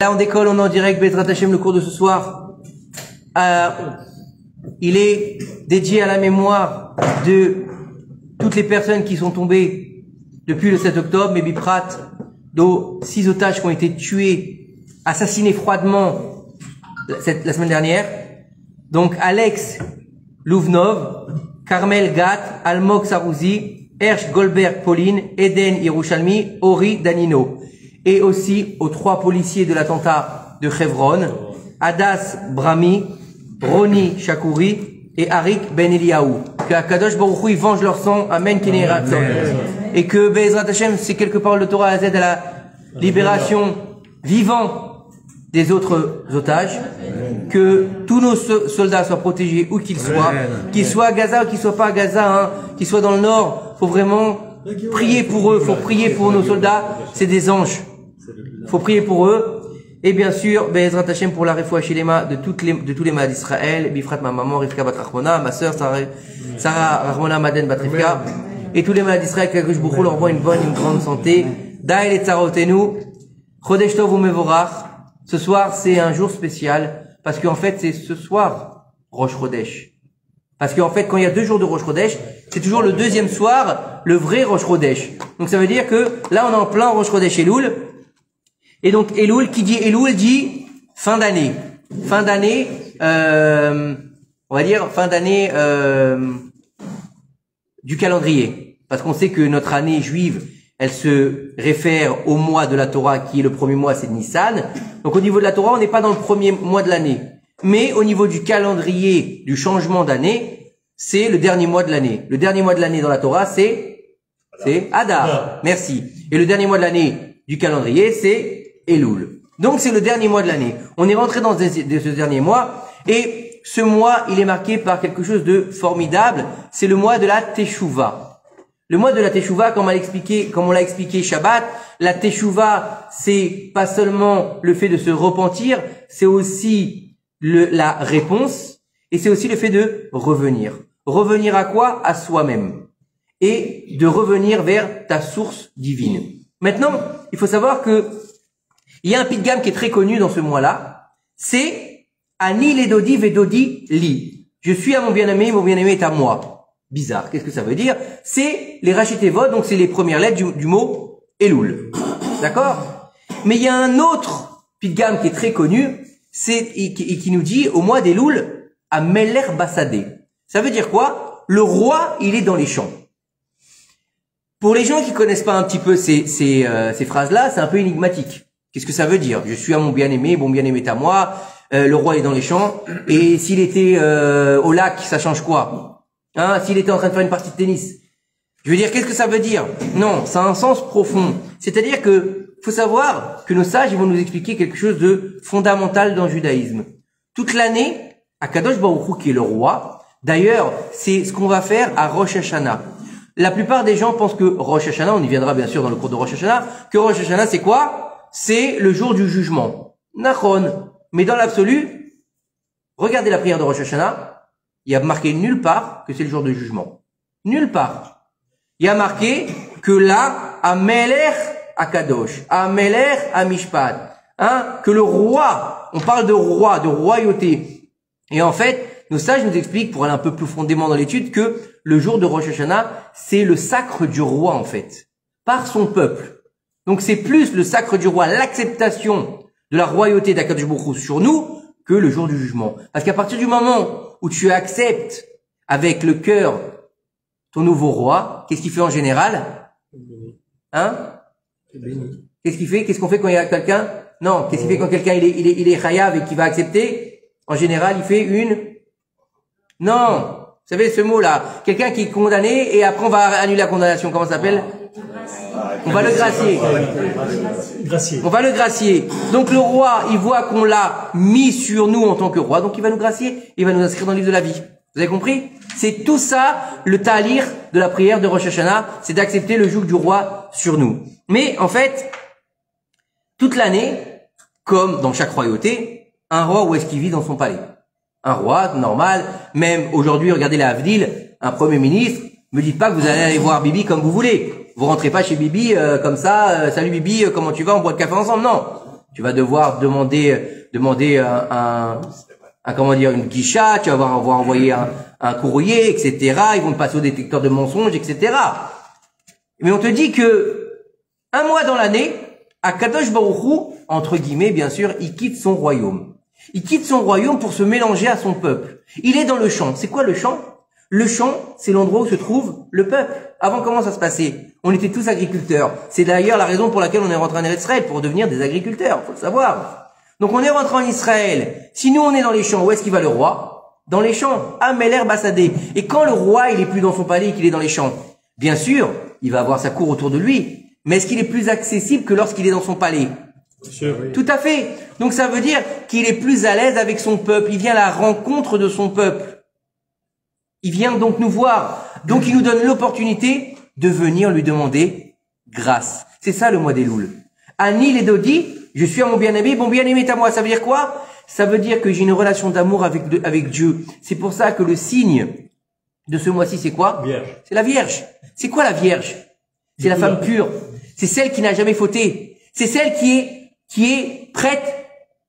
Là, on décolle, on est en direct, Bezrat Hashem, le cours de ce soir. Il est dédié à la mémoire de toutes les personnes qui sont tombées depuis le 7 octobre, mais Biprat, dont 6 otages qui ont été tués, assassinés froidement la semaine dernière. Donc, Alex Louvnov, Carmel Gat, Almog Sarouzi, Hersh Goldberg Pauline, Eden Yerushalmi, Ori Danino. Et aussi aux 3 policiers de l'attentat de Hebron, Adas Brami, Roni Chakouri et Arik Ben Eliaou. Que Akadosh Baruch Hu venge leur sang, Amen Kenei Ratzon. Et que Be'ezrat Hashem, c'est quelques paroles de Torah à aide à la libération vivant des autres otages. Que tous nos soldats soient protégés où qu'ils soient à Gaza ou qu'ils soient pas à Gaza, hein, qu'ils soient dans le nord. Faut vraiment prier pour eux, faut prier pour nos soldats, c'est des anges. Faut prier pour eux. Et bien sûr, Be'ezrat Hashem pour la refoua shilema de tous les malades d'Israël, Bifrat ma maman, Rivka bat Rachmona, ma sœur, Sarah Rachmona Maden bat Rivka, et tous les malades d'Israël, qu'Akadosh Baruch Hu leur envoie une grande santé. Daïl et Tsarotenu, Chodesh Tov u'Mevorach. Ce soir, c'est un jour spécial, parce qu'en fait, c'est ce soir, Rosh Chodesh. Parce qu'en fait, quand il y a 2 jours de Rosh Chodesh, c'est toujours le 2e soir, le vrai Rosh Chodesh. Donc ça veut dire que là, on est en plein Rosh Chodesh Elul. Et donc Elul, qui dit Elul dit fin d'année. Fin d'année, on va dire fin d'année du calendrier. Parce qu'on sait que notre année juive, elle se réfère au mois de la Torah, qui est le premier mois, c'est Nissan. Donc au niveau de la Torah, on n'est pas dans le premier mois de l'année. Mais au niveau du calendrier, du changement d'année, c'est le dernier mois de l'année. Le dernier mois de l'année dans la Torah, c'est Adar. Merci. Et le dernier mois de l'année du calendrier, c'est Elul. Donc c'est le dernier mois de l'année. On est rentré dans ce dernier mois, et ce mois, il est marqué par quelque chose de formidable. C'est le mois de la Teshuvah. Le mois de la Teshuvah, comme on l'a expliqué Shabbat, la Teshuvah, c'est pas seulement le fait de se repentir, c'est aussi la réponse, et c'est aussi le fait de revenir. Revenir à quoi? À soi-même. Et de revenir vers ta source divine. Maintenant, il faut savoir que il y a un pidgam qui est très connu dans ce mois-là. C'est Ani Ledodi Vedodi Li. Je suis à mon bien-aimé est à moi. Bizarre. Qu'est-ce que ça veut dire? C'est les Rachitevot, donc c'est les premières lettres du mot Elul. D'accord? Mais il y a un autre pidgam qui est très connu, et qui nous dit au mois d'Elul, à Meler Bassadé. Ça veut dire quoi? Le roi, il est dans les champs. Pour les gens qui connaissent pas un petit peu ces phrases-là, c'est un peu énigmatique. Qu'est-ce que ça veut dire? Je suis à mon bien-aimé est à moi, le roi est dans les champs, et s'il était au lac, ça change quoi? Hein? S'il était en train de faire une partie de tennis. Je veux dire, qu'est-ce que ça veut dire? Non, ça a un sens profond. C'est-à-dire que faut savoir que nos sages, ils vont nous expliquer quelque chose de fondamental dans le judaïsme. Toute l'année, Akadosh Baruch Hu, qui est le roi, d'ailleurs, c'est ce qu'on va faire à Rosh Hashanah. La plupart des gens pensent que Rosh Hashanah, on y viendra bien sûr dans le cours de Rosh Hashanah, que Rosh Hashanah, c'est quoi? C'est le jour du jugement. Nachon. Mais dans l'absolu, regardez la prière de Rosh Hashanah, il y a marqué nulle part que c'est le jour du jugement. Nulle part. Il y a marqué que là, Amelech Akadosh, Amelech Amishpat, hein, que le roi, on parle de roi, de royauté. Et en fait, nos sages nous expliquent, pour aller un peu plus profondément dans l'étude, que le jour de Rosh Hashanah, c'est le sacre du roi, en fait, par son peuple. Donc c'est plus le sacre du roi, l'acceptation de la royauté d'Akadosh Baruch Hu sur nous, que le jour du jugement. Parce qu'à partir du moment où tu acceptes avec le cœur ton nouveau roi, qu'est-ce qu'il fait en général? Hein? Qu'est-ce qu'il fait? Qu'est-ce qu'on fait quand il y a quelqu'un? Non, qu'est-ce qu'il fait quand quelqu'un il est chayav et qu'il va accepter? En général, il fait une... Non! Vous savez ce mot-là? Quelqu'un qui est condamné et après on va annuler la condamnation. Comment ça s'appelle? On va le gracier. On va le gracier. Donc le roi, il voit qu'on l'a mis sur nous en tant que roi, donc il va nous gracier, il va nous inscrire dans le livre de la vie. Vous avez compris? C'est tout ça, le ta'alir de la prière de Rosh Hashanah, c'est d'accepter le joug du roi sur nous. Mais en fait, toute l'année, comme dans chaque royauté, un roi, où est-ce qu'il vit? Dans son palais. Un roi, normal, même aujourd'hui, regardez la Havdil, un premier ministre, me dites pas que vous allez aller voir Bibi comme vous voulez. Vous rentrez pas chez Bibi comme ça, salut Bibi, comment tu vas, on boit le café ensemble. Non. Tu vas devoir demander comment dire, une guicha, tu vas avoir envoyé un courrier, etc. Ils vont te passer au détecteur de mensonges, etc. Mais on te dit que un mois dans l'année, Akadosh Baruch Hu, entre guillemets, bien sûr, il quitte son royaume. Il quitte son royaume pour se mélanger à son peuple. Il est dans le champ. C'est quoi le champ? Le champ, c'est l'endroit où se trouve le peuple. Avant, comment ça se passait? On était tous agriculteurs. C'est d'ailleurs la raison pour laquelle on est rentré en Israël, pour devenir des agriculteurs, faut le savoir. Donc on est rentré en Israël. Si nous on est dans les champs, où est-ce qu'il va le roi? Dans les champs. Améler Bassadé. Et quand le roi, il est plus dans son palais et qu'il est dans les champs, bien sûr, il va avoir sa cour autour de lui. Mais est-ce qu'il est plus accessible que lorsqu'il est dans son palais? Sûr, oui. Tout à fait. Donc ça veut dire qu'il est plus à l'aise avec son peuple. Il vient à la rencontre de son peuple. Il vient donc nous voir. Donc il nous donne l'opportunité de venir lui demander grâce. C'est ça le mois des Louls. Ani les Dodi, je suis à mon bien-aimé est à moi. Ça veut dire quoi? Ça veut dire que j'ai une relation d'amour avec Dieu. C'est pour ça que le signe de ce mois-ci, c'est quoi? Vierge. C'est la Vierge. C'est quoi la Vierge? C'est la femme pure. C'est celle qui n'a jamais fauté. C'est celle qui est prête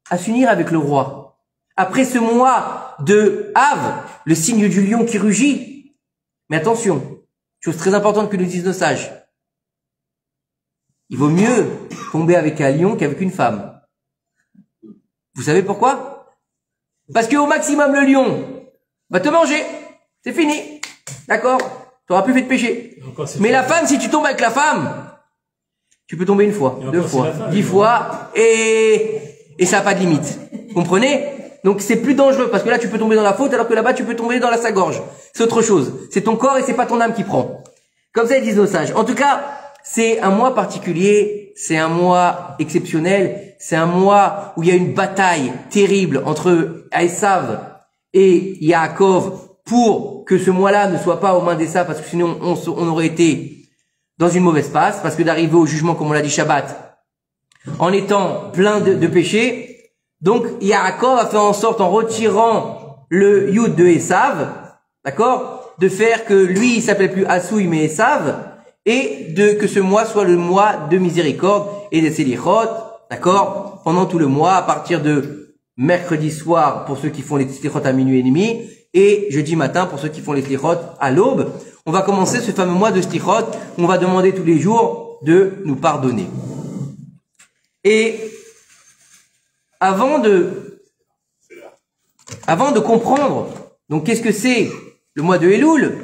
à s'unir avec le roi. Après ce mois de Av, le signe du lion qui rugit. Mais attention, chose très importante que nous disent nos sages. Il vaut mieux tomber avec un lion qu'avec une femme. Vous savez pourquoi? Parce qu'au maximum, le lion va te manger. C'est fini. D'accord? Tu n'auras plus fait de péché. Mais la femme, si tu tombes avec la femme, tu peux tomber une fois, deux fois, 10 fois, et ça n'a pas de limite. Vous comprenez? Donc c'est plus dangereux, parce que là tu peux tomber dans la faute, alors que là-bas tu peux tomber dans la sagorge. C'est autre chose. C'est ton corps et c'est pas ton âme qui prend. Comme ça ils disent nos sages. En tout cas, c'est un mois particulier, c'est un mois exceptionnel, c'est un mois où il y a une bataille terrible entre Esav et Yaakov pour que ce mois-là ne soit pas aux mains d'Esav, parce que sinon on aurait été dans une mauvaise passe, parce que d'arriver au jugement, comme on l'a dit Shabbat, en étant plein de péchés, donc Yaakov a fait en sorte, en retirant le Yud de Esav, d'accord, de faire que lui il s'appelle plus Asouï mais Esav, et que ce mois soit le mois de miséricorde et de Selichot, d'accord, pendant tout le mois, à partir de mercredi soir pour ceux qui font les Selichot à minuit et demi, et jeudi matin pour ceux qui font les Selichot à l'aube. On va commencer ce fameux mois de Selichot, où on va demander tous les jours de nous pardonner. Et avant de comprendre, donc qu'est-ce que c'est le mois de Elul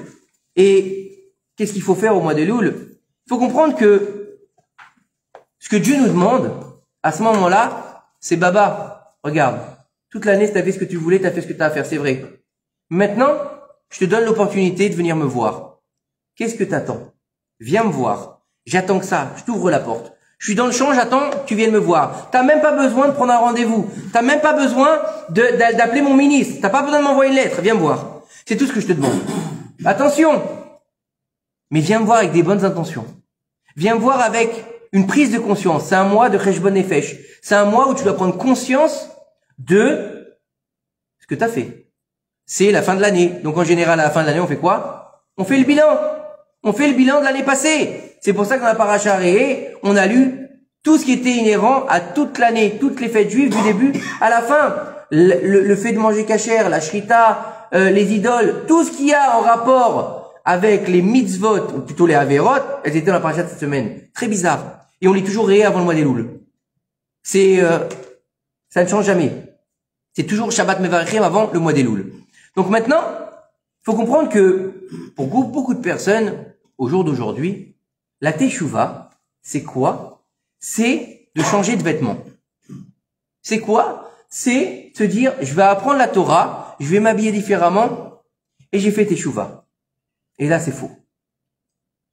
et qu'est-ce qu'il faut faire au mois de Elul, il faut comprendre que ce que Dieu nous demande à ce moment-là, c'est Baba, regarde, toute l'année tu as fait ce que tu voulais, tu as fait ce que tu as à faire, c'est vrai. Maintenant, je te donne l'opportunité de venir me voir. Qu'est-ce que tu attends? Viens me voir. J'attends que ça, je t'ouvre la porte. Je suis dans le champ, j'attends que tu viennes me voir. T'as même pas besoin de prendre un rendez-vous. T'as même pas besoin d'appeler mon ministre. T'as pas besoin de m'envoyer une lettre. Viens me voir. C'est tout ce que je te demande. Attention. Mais viens me voir avec des bonnes intentions. Viens me voir avec une prise de conscience. C'est un mois de Cheshbon Nefesh. C'est un mois où tu dois prendre conscience de ce que t'as fait. C'est la fin de l'année. Donc en général, à la fin de l'année, on fait quoi? On fait le bilan. On fait le bilan de l'année passée. C'est pour ça que dans la paracha Réé, on a lu tout ce qui était inhérent à toute l'année, toutes les fêtes juives du début à la fin. Le fait de manger kasher, la shrita, les idoles, tout ce qui a en rapport avec les mitzvot, ou plutôt les averot, elles étaient dans la paracha de cette semaine. Très bizarre. Et on lit toujours Réé avant le mois des Louls. Ça ne change jamais. C'est toujours Shabbat Mevarechim avant le mois des Louls. Donc maintenant, il faut comprendre que pour beaucoup de personnes, au jour d'aujourd'hui, la teshuva, c'est quoi? C'est de changer de vêtements. C'est quoi? C'est se dire, je vais apprendre la Torah, je vais m'habiller différemment, et j'ai fait teshuva. Et là, c'est faux.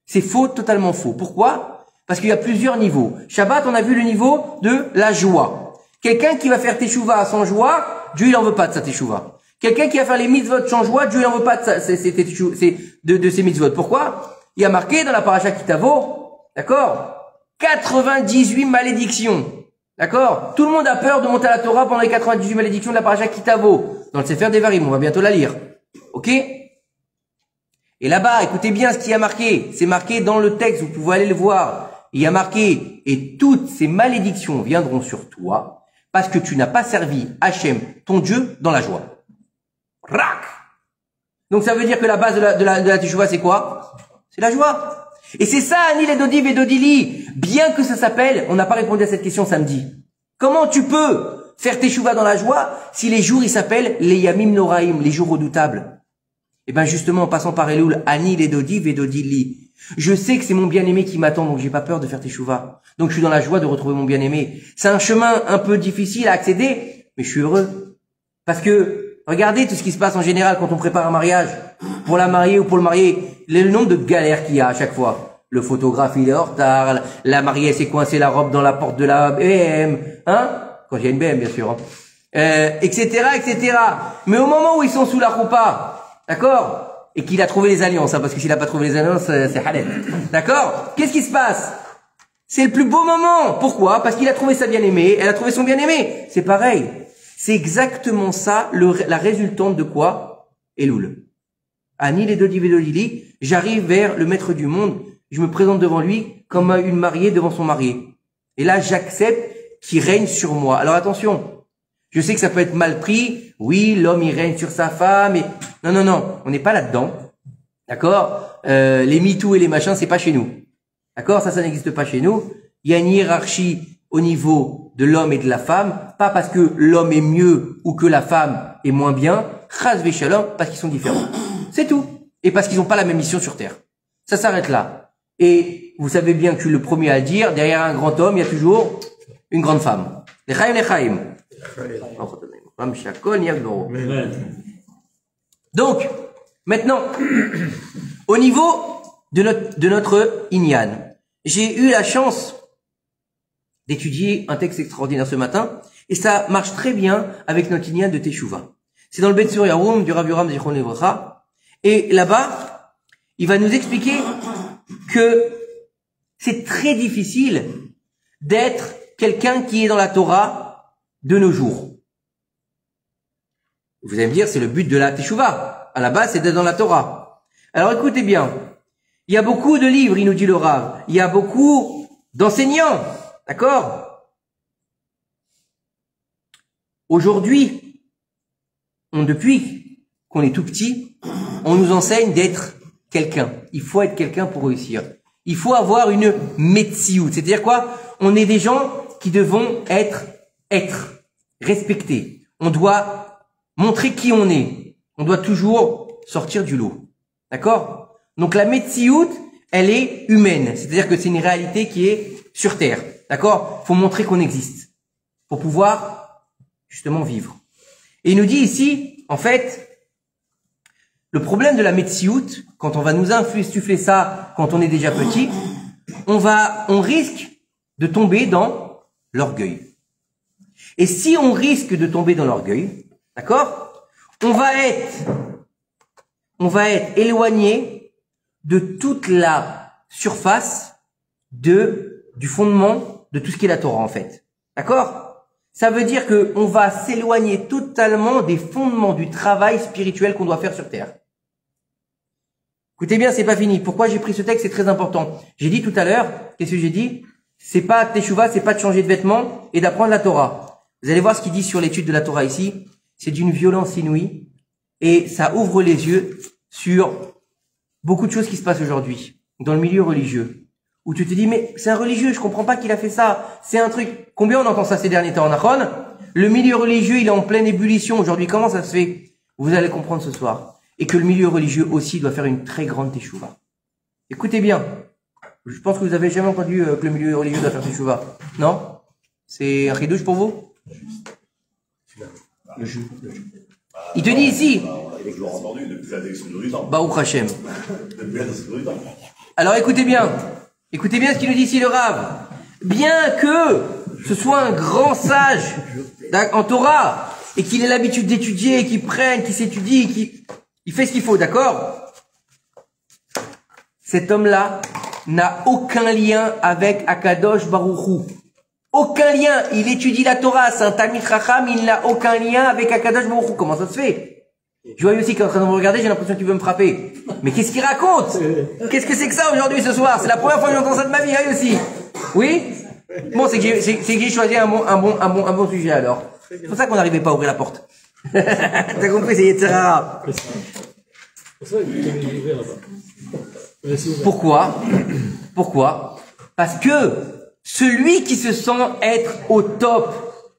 C'est faux, totalement faux. Pourquoi? Parce qu'il y a plusieurs niveaux. Shabbat, on a vu le niveau de la joie. Quelqu'un qui va faire teshuva sans joie, Dieu, il en veut pas de sa teshuva. Quelqu'un qui va faire les mitzvot sans joie, Dieu, il en veut pas de ses mitzvot. Pourquoi? Il y a marqué dans la paracha Kitavo, d'accord, 98 malédictions, d'accord. Tout le monde a peur de monter à la Torah pendant les 98 malédictions de la paracha Kitavo, dans le Sefer Devarim, on va bientôt la lire, ok. Et là-bas, écoutez bien ce qui a marqué, c'est marqué dans le texte, vous pouvez aller le voir. il y a marqué, et toutes ces malédictions viendront sur toi, parce que tu n'as pas servi Hachem, ton Dieu, dans la joie. Rak! Donc ça veut dire que la base de la teshuva, c'est quoi? C'est la joie. Et c'est ça, Anil et Dodiv et Dodili. Bien que ça s'appelle, on n'a pas répondu à cette question samedi. Comment tu peux faire teshuva dans la joie si les jours, ils s'appellent les Yamim Noraim, les jours redoutables? Et ben justement, en passant par Elul, Anil et Dodiv et Dodili. Je sais que c'est mon bien-aimé qui m'attend, donc j'ai pas peur de faire teshuva. Donc je suis dans la joie de retrouver mon bien-aimé. C'est un chemin un peu difficile à accéder, mais je suis heureux. Parce que, regardez tout ce qui se passe en général quand on prépare un mariage. Pour la mariée ou pour le marié, le nombre de galères qu'il y a à chaque fois. Le photographe, il est en retard, la mariée s'est coincée la robe dans la porte de la BM, hein? Quand il y a une BM, bien sûr, hein. Etc., etc. Mais au moment où ils sont sous la roupa, d'accord? Et qu'il a trouvé les alliances, hein, parce que s'il a pas trouvé les alliances, c'est halal. D'accord? Qu'est-ce qui se passe? C'est le plus beau moment. Pourquoi? Parce qu'il a trouvé sa bien-aimée, elle a trouvé son bien-aimé. C'est pareil. C'est exactement ça, la résultante de quoi? Elul. Anil et Dodiv et Dodili, j'arrive vers le maître du monde, je me présente devant lui comme une mariée devant son marié. Et là, j'accepte qu'il règne sur moi. Alors attention, je sais que ça peut être mal pris. Oui, l'homme, il règne sur sa femme. Et... Non, non, non, on n'est pas là-dedans. D'accord? Les MeToo et les machins, c'est pas chez nous. D'accord? Ça n'existe pas chez nous. Il y a une hiérarchie au niveau de l'homme et de la femme, pas parce que l'homme est mieux ou que la femme est moins bien, chas v'shalom, parce qu'ils sont différents. C'est tout. Et parce qu'ils n'ont pas la même mission sur Terre. Ça s'arrête là. Et vous savez bien que je suis le premier à le dire, derrière un grand homme, il y a toujours une grande femme. L'Echaim. Donc, maintenant, au niveau de notre Inyan, j'ai eu la chance d'étudier un texte extraordinaire ce matin, et ça marche très bien avec notre Inyan de Teshuvah. C'est dans le Bet Sur Yaroum du Rav Yoram Zichron Livracha, et là-bas, il va nous expliquer que c'est très difficile d'être quelqu'un qui est dans la Torah de nos jours. Vous allez me dire, c'est le but de la Teshuvah. À la base, c'est d'être dans la Torah. Alors écoutez bien, il y a beaucoup de livres, il nous dit le Rav, il y a beaucoup d'enseignants, d'accord? Aujourd'hui, depuis qu'on est tout petit, on nous enseigne d'être quelqu'un. Il faut être quelqu'un pour réussir. Il faut avoir une metsiout. C'est-à-dire quoi? On est des gens qui devons être respectés. On doit montrer qui on est. On doit toujours sortir du lot. D'accord? Donc la metsiout, elle est humaine. C'est-à-dire que c'est une réalité qui est sur Terre. D'accord? Il faut montrer qu'on existe. Pour pouvoir, justement, vivre. Et il nous dit ici, en fait, le problème de la metsiout, quand on va nous insuffler ça, quand on est déjà petit, on risque de tomber dans l'orgueil. Et si on risque de tomber dans l'orgueil, d'accord, on va être éloigné de toute la surface du fondement de tout ce qui est la Torah, en fait. D'accord? Ça veut dire que on va s'éloigner totalement des fondements du travail spirituel qu'on doit faire sur Terre. Écoutez bien, c'est pas fini. Pourquoi j'ai pris ce texte? C'est très important. J'ai dit tout à l'heure, qu'est-ce que j'ai dit? C'est pas Teshuvah, c'est pas de changer de vêtements et d'apprendre la Torah. Vous allez voir ce qu'il dit sur l'étude de la Torah ici. C'est d'une violence inouïe et ça ouvre les yeux sur beaucoup de choses qui se passent aujourd'hui dans le milieu religieux. Où tu te dis, mais c'est un religieux, je comprends pas qu'il a fait ça. C'est un truc. Combien on entend ça ces derniers temps en Achon? Le milieu religieux, il est en pleine ébullition aujourd'hui. Comment ça se fait? Vous allez comprendre ce soir. Et que le milieu religieux aussi doit faire une très grande teshuva. Écoutez bien. Je pense que vous avez jamais entendu que le milieu religieux doit faire teshuva. Non? C'est un chidouche pour vous? Le jus. Il te dit ici. Baruch Hashem. Alors écoutez bien. Écoutez bien ce qu'il nous dit ici le Rav. Bien que ce soit un grand sage en Torah et qu'il ait l'habitude d'étudier, qu'il prenne, qu'il s'étudie, il fait ce qu'il faut, d'accord? Cet homme-là n'a aucun lien avec Akadosh Baruch Hu. Aucun lien. Il étudie la Torah, c'est un Talmid Chacham, il n'a aucun lien avec Akadosh Baruch Hu. Comment ça se fait? Je vois aussi qu'il est en train de me regarder, j'ai l'impression qu'il veut me frapper. Mais qu'est-ce qu'il raconte? Qu'est-ce que c'est que ça aujourd'hui, ce soir? C'est la première fois que j'entends ça de ma vie, hein, aussi. Oui? Bon, c'est que j'ai choisi un bon sujet, alors. C'est pour ça qu'on n'arrivait pas à ouvrir la porte. T'as compris, c'est Yetzirah. Pourquoi? Pourquoi? Parce que celui qui se sent être au top,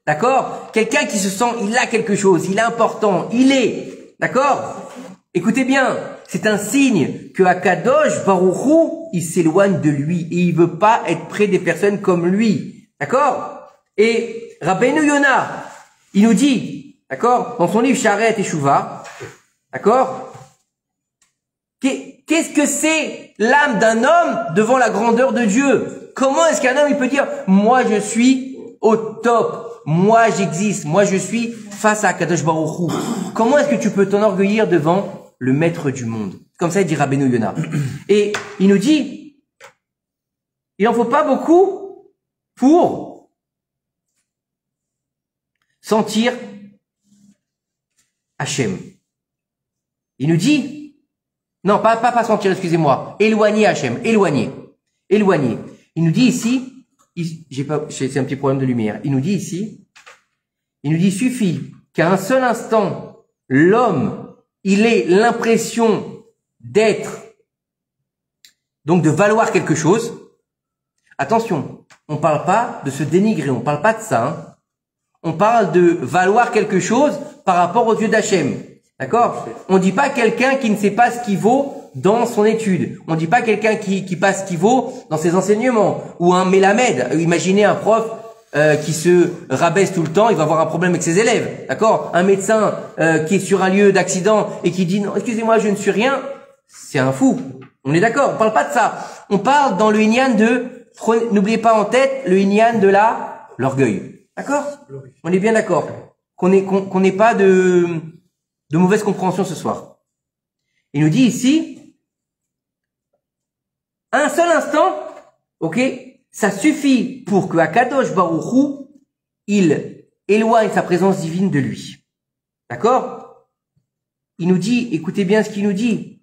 d'accord? Quelqu'un qui se sent, il a quelque chose, il est important, il est, d'accord? Écoutez bien, c'est un signe que Akadosh Baruch Hu, il s'éloigne de lui et il veut pas être près des personnes comme lui, d'accord? Et Rabbeinu Yona, il nous dit, d'accord, dans son livre Sharet et Shuvah, d'accord? Qu'est-ce que c'est l'âme d'un homme devant la grandeur de Dieu? Comment est-ce qu'un homme il peut dire moi je suis au top, moi j'existe, moi je suis face à Kadosh Baruch Hu? Comment est-ce que tu peux t'enorgueillir devant le maître du monde? Comme ça il dit Rabbeinu Yona. Et il nous dit il en faut pas beaucoup pour sentir Hachem. Il nous dit non, pas sentir, excusez-moi. Éloigner Hachem, éloigner. Il nous dit ici, c'est un petit problème de lumière. Il nous dit suffit qu'à un seul instant, l'homme, il ait l'impression d'être, donc de valoir quelque chose. Attention, on parle pas de se dénigrer, on parle pas de ça, hein. On parle de valoir quelque chose par rapport aux yeux d'Hachem. D'accord? On dit pas quelqu'un qui ne sait pas ce qu'il vaut dans son étude. On dit pas quelqu'un qui passe ce qu'il vaut dans ses enseignements. Ou un mélamède. Imaginez un prof qui se rabaisse tout le temps, il va avoir un problème avec ses élèves. D'accord? Un médecin qui est sur un lieu d'accident et qui dit non, excusez-moi, je ne suis rien, c'est un fou. On est d'accord? On parle pas de ça. On parle dans le inyan de, n'oubliez pas en tête le inyan de l'orgueil. D'accord? On est bien d'accord. Qu'on n'ait pas de mauvaise compréhension ce soir. Il nous dit ici, un seul instant, ok, ça suffit pour que Akadosh Baruch Hu, il éloigne sa présence divine de lui. D'accord? Il nous dit, écoutez bien ce qu'il nous dit.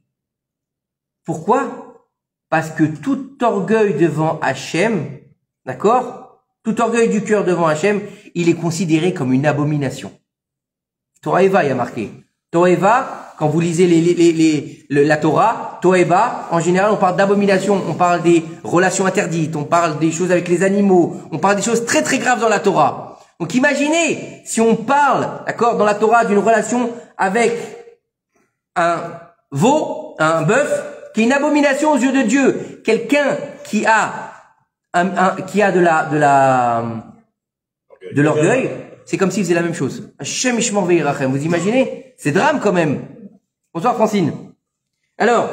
Pourquoi? Parce que tout orgueil devant Hachem, d'accord? Tout orgueil du cœur devant Hachem, il est considéré comme une abomination. Torah-Eva, il y a marqué. Toeva, quand vous lisez la Torah, Toeva, en général, on parle d'abomination, on parle des relations interdites, on parle des choses avec les animaux, on parle des choses très très graves dans la Torah. Donc imaginez, si on parle, d'accord, dans la Torah d'une relation avec un veau, un bœuf, qui est une abomination aux yeux de Dieu, quelqu'un qui a de l'orgueil, c'est comme s'il faisait la même chose. Hashem Ishmor Ve'irachem. Vous imaginez? C'est drame quand même. Bonsoir Francine. Alors,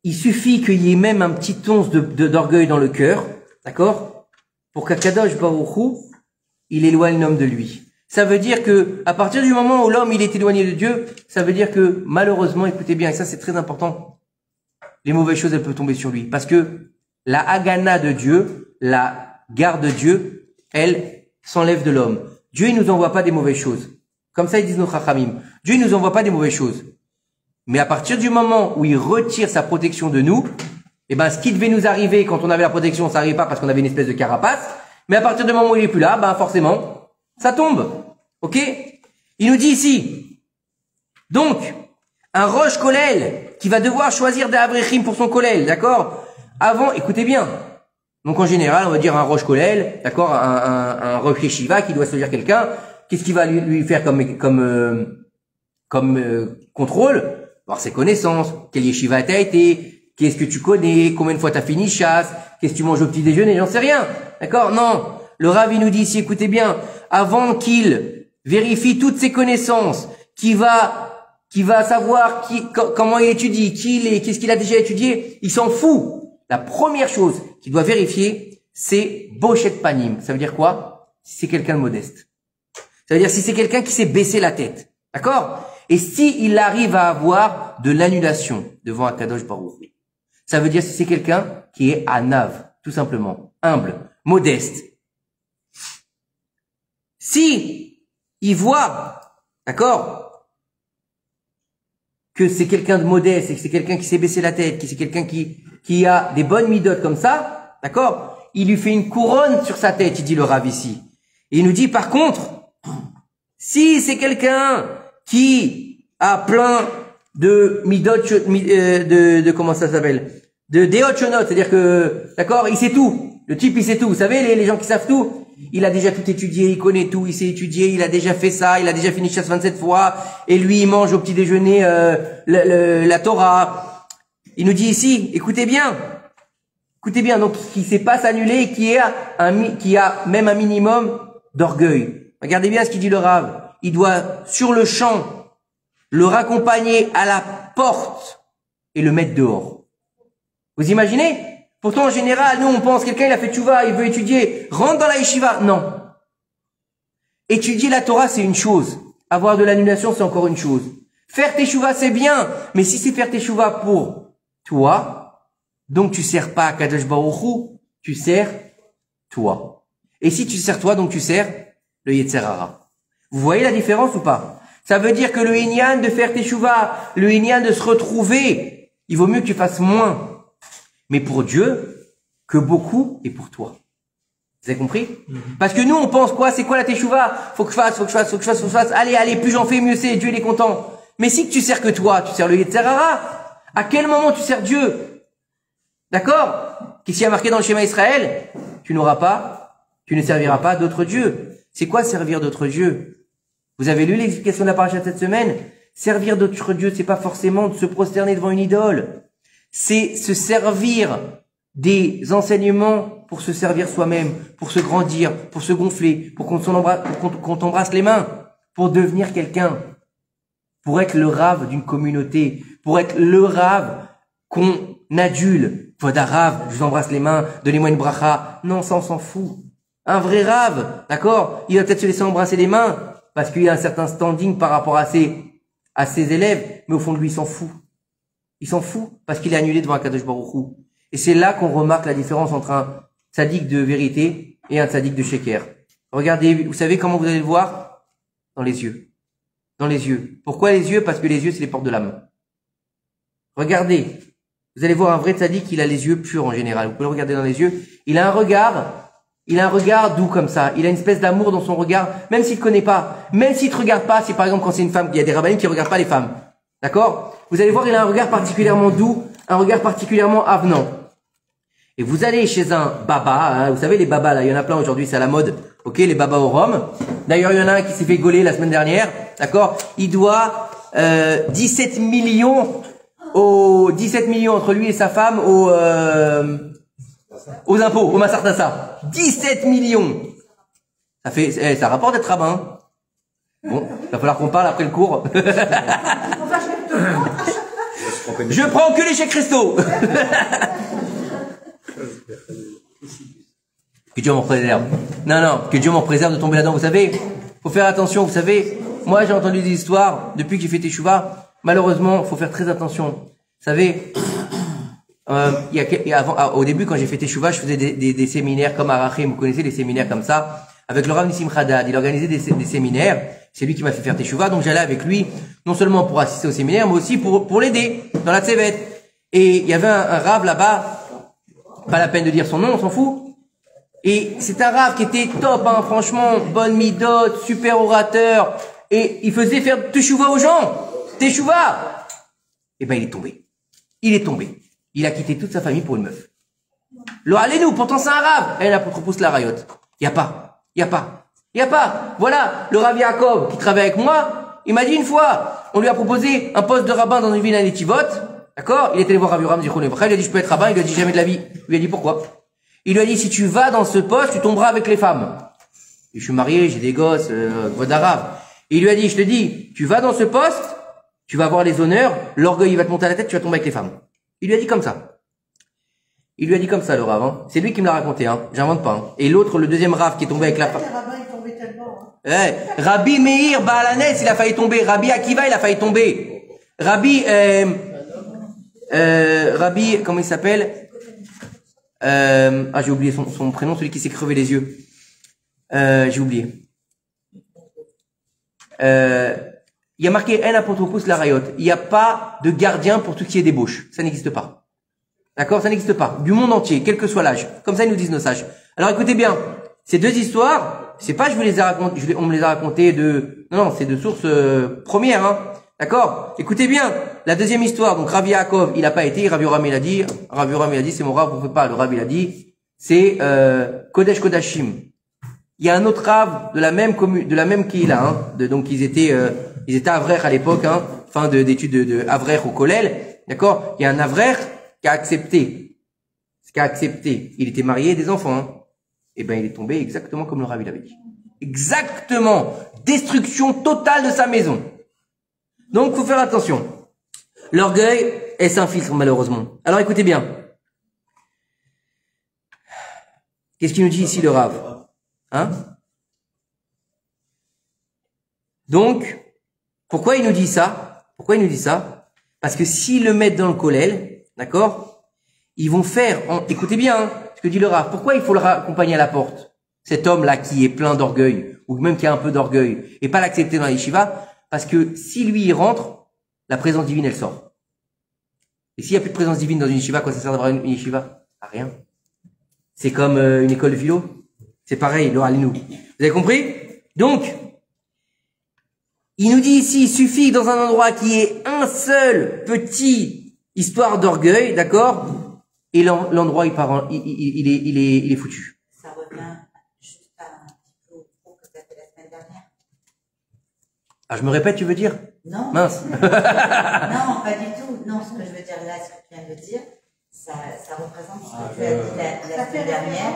il suffit qu'il y ait même un petit once d'orgueil dans le cœur, d'accord? Pour qu'Akadosh Baruch Hu, il éloigne l'homme de lui. Ça veut dire que, à partir du moment où l'homme, il est éloigné de Dieu, ça veut dire que, malheureusement, écoutez bien, et ça c'est très important, les mauvaises choses, elles peuvent tomber sur lui. Parce que la Hagana de Dieu, la garde de Dieu, elle s'enlève de l'homme. Dieu, il nous envoie pas des mauvaises choses. Comme ça, ils disent nos chachamim. Dieu, il nous envoie pas des mauvaises choses. Mais à partir du moment où il retire sa protection de nous, eh ben, ce qui devait nous arriver quand on avait la protection, ça n'arrivait pas parce qu'on avait une espèce de carapace. Mais à partir du moment où il est plus là, ben, forcément, ça tombe. Ok? Il nous dit ici. Donc, un roche kollel qui va devoir choisir des avrechim pour son kollel, d'accord? Avant, écoutez bien. Donc en général, on va dire un roche kollel, d'accord, un roche yeshiva qui doit choisir quelqu'un. Qu'est-ce qu'il va lui faire comme contrôle? Voir ses connaissances, quel yeshiva t'as été, qu'est-ce que tu connais, combien de fois t'as fini chasse, qu'est-ce que tu manges au petit déjeuner, j'en sais rien. D'accord? Non. Le Rav, il nous dit ici, écoutez bien, avant qu'il vérifie toutes ses connaissances, qui va savoir comment il étudie, qui il est, qu'est-ce qu'il a déjà étudié, il s'en fout. La première chose qu'il doit vérifier, c'est Bochet Panim. Ça veut dire quoi? Si c'est quelqu'un de modeste. Ça veut dire si c'est quelqu'un qui s'est baissé la tête. D'accord? Et si il arrive à avoir de l'annulation devant Akadosh Baruch Hu. Ça veut dire si c'est quelqu'un qui est anav, tout simplement. Humble, modeste. Si il voit, d'accord, que c'est quelqu'un de modeste, et que c'est quelqu'un qui s'est baissé la tête, que c'est quelqu'un qui a des bonnes midotes comme ça, d'accord, il lui fait une couronne sur sa tête, il dit le Rav ici. Et il nous dit, par contre, si c'est quelqu'un qui a plein de midot, comment ça s'appelle, de déot shonot, c'est-à-dire que, d'accord, il sait tout. Le type, il sait tout. Vous savez, les gens qui savent tout, il a déjà tout étudié, il connaît tout, il sait étudier, il a déjà fait ça, il a déjà fini chasse 27 fois, et lui, il mange au petit déjeuner la Torah. Il nous dit ici, écoutez bien, donc qui sait pas s'annuler et qui a même un minimum d'orgueil. Regardez bien ce qu'il dit le Rav. Il doit, sur le champ, le raccompagner à la porte et le mettre dehors. Vous imaginez? Pourtant, en général, nous, on pense, quelqu'un, il a fait tchouva, il veut étudier, rentre dans la yeshiva. Non. Étudier la Torah, c'est une chose. Avoir de l'annulation, c'est encore une chose. Faire tes tchouva, c'est bien. Mais si c'est faire tes tchouva pour toi, donc tu sers pas à Kadosh Baruch Hu, tu sers toi. Et si tu sers toi, donc tu sers le Yetzer Hara. Vous voyez la différence ou pas? Ça veut dire que le Inyan de faire tes tchouva, le Inyan de se retrouver, il vaut mieux que tu fasses moins. Mais pour Dieu, que beaucoup et pour toi. Vous avez compris? Parce que nous, on pense quoi? C'est quoi la teshuva? Faut que je fasse. Allez, plus j'en fais, mieux c'est. Dieu, il est content. Mais si tu sers que toi, tu sers le Yetzer Hara. À quel moment tu sers Dieu? D'accord? Qu'est-ce qu'il y a marqué dans le schéma Israël? Tu ne serviras pas d'autres dieux. C'est quoi servir d'autres dieux? Vous avez lu l'explication de la paracha de cette semaine? Servir d'autres dieux, c'est pas forcément de se prosterner devant une idole. C'est se servir des enseignements pour se servir soi-même, pour se grandir, pour se gonfler, pour qu'on t'embrasse les mains, pour devenir quelqu'un, pour être le Rav d'une communauté, pour être le Rav qu'on adule. Voda Rav, je vous embrasse les mains, donnez-moi une bracha. Non, ça on s'en fout. Un vrai Rav, d'accord, il va peut-être se laisser embrasser les mains parce qu'il a un certain standing par rapport à ses élèves, mais au fond de lui, il s'en fout. Il s'en fout parce qu'il est annulé devant un Kadosh Baruch Hu. Et c'est là qu'on remarque la différence entre un tzaddik de vérité et un tzaddik de sheker. Regardez, vous savez comment vous allez le voir? Dans les yeux. Dans les yeux. Pourquoi les yeux? Parce que les yeux, c'est les portes de l'âme. Regardez. Vous allez voir un vrai tzaddik, il a les yeux purs en général. Vous pouvez le regarder dans les yeux. Il a un regard doux comme ça. Il a une espèce d'amour dans son regard, même s'il te connaît pas. Même s'il te regarde pas, si par exemple quand c'est une femme, il y a des rabbins qui regardent pas les femmes. D'accord? Vous allez voir, il a un regard particulièrement doux, un regard particulièrement avenant. Et vous allez chez un baba, hein, vous savez les babas là, il y en a plein aujourd'hui, c'est à la mode, ok, les babas au rhum. D'ailleurs, il y en a un qui s'est fait gauler la semaine dernière, d'accord. Il doit 17 millions entre lui et sa femme aux impôts, au Massar Tassa. 17 millions. Ça rapporte d'être rabbin. Bon, il va falloir qu'on parle après le cours. Je prends que les chèques resto. Que Dieu m'en préserve. Non, que Dieu m'en préserve de tomber là-dedans. Vous savez, faut faire attention. Vous savez, moi j'ai entendu des histoires depuis que j'ai fait teshuva. Malheureusement, faut faire très attention. Vous savez, au début quand j'ai fait teshuva, je faisais des séminaires comme Arachim. Vous connaissez les séminaires comme ça avec le Rav Nissim Haddad. Il organisait des séminaires. C'est lui qui m'a fait faire teshuva, donc j'allais avec lui, non seulement pour assister au séminaire, mais aussi pour l'aider dans la tsevet. Et il y avait un Rav là-bas, pas la peine de dire son nom, on s'en fout. Et c'est un Rav qui était top, hein, franchement, bonne midot, super orateur, et il faisait faire teshuva aux gens. Teshuva! Eh ben, il est tombé. Il a quitté toute sa famille pour une meuf. Le allez-nous, pourtant c'est un Rav. Et la propose la rayotte. Y a pas. Voilà, le Rav Yaakov qui travaille avec moi, il m'a dit une fois, on lui a proposé un poste de rabbin dans une ville à Netivot, d'accord? Il était allé voir Rav Yoram Zichron Livracha, il lui a dit je peux être rabbin, il lui a dit jamais de la vie. Il lui a dit pourquoi? Il lui a dit si tu vas dans ce poste, tu tomberas avec les femmes. Et je suis marié, j'ai des gosses, voix arabe. Et il lui a dit, je te dis, tu vas dans ce poste, tu vas avoir les honneurs, l'orgueil il va te monter à la tête, tu vas tomber avec les femmes. Il lui a dit comme ça. Le Rav, hein. C'est lui qui me l'a raconté, hein. J'invente pas, hein. Et l'autre, le deuxième Rav qui est tombé avec la femme. Rabbi Meir Baalanes, il a failli tomber. Rabbi Akiva, il a failli tomber. Rabbi, comment il s'appelle? J'ai oublié son prénom, celui qui s'est crevé les yeux. J'ai oublié. il y a marqué en apotropos la rayot. Il n'y a pas de gardien pour tout ce qui est débauche. Ça n'existe pas. D'accord? Ça n'existe pas. Du monde entier, quel que soit l'âge. Comme ça, ils nous disent nos sages. Alors écoutez bien. Ces deux histoires, c'est pas je vous les ai racontées, on me les a racontées non, c'est de sources premières, hein. D'accord? Écoutez bien. La deuxième histoire, donc Rav Yaakov, il a pas été, Rav Yoram il a dit, c'est mon Rav, on peut pas. Le Rav il a dit, c'est Kodesh Kodashim. Il y a un autre Rav de la même commune, de la même Kehila, hein. Donc ils étaient Avrer à l'époque, hein, fin d'études de Avrer au Kollel. D'accord? Il y a un Avrer qui a accepté. Il était marié, des enfants, hein. Eh ben, il est tombé exactement comme le Rav l'avait dit. Exactement. Destruction totale de sa maison. Donc, faut faire attention. L'orgueil, elle s'infiltre, malheureusement. Alors, écoutez bien. Qu'est-ce qu'il nous dit ici, le Rav? Hein? Donc, pourquoi il nous dit ça? Parce que s'ils le mettent dans le kollel, d'accord? Ils vont faire, écoutez bien, hein, ce que dit le Rav. Pourquoi il faut le raccompagner à la porte? Cet homme-là qui est plein d'orgueil, ou même qui a un peu d'orgueil, et pas l'accepter dans la yeshiva, parce que si lui il rentre, la présence divine elle sort. Et s'il n'y a plus de présence divine dans une yeshiva, quoi ça sert d'avoir une yeshiva? À rien. C'est comme une école de philo. C'est pareil, le Halinu. Vous avez compris? Donc, il nous dit ici, il suffit dans un endroit qui est un seul petit histoire d'orgueil, d'accord? Et l'endroit, il est foutu. Ça revient juste à un petit peu au propos que tu as fait la semaine dernière. Ah, je me répète, tu veux dire? Non. Mince. Non, pas du tout. Non, ce que je veux dire là, ce que tu viens de dire, ça représente ce que tu as dit la semaine dernière,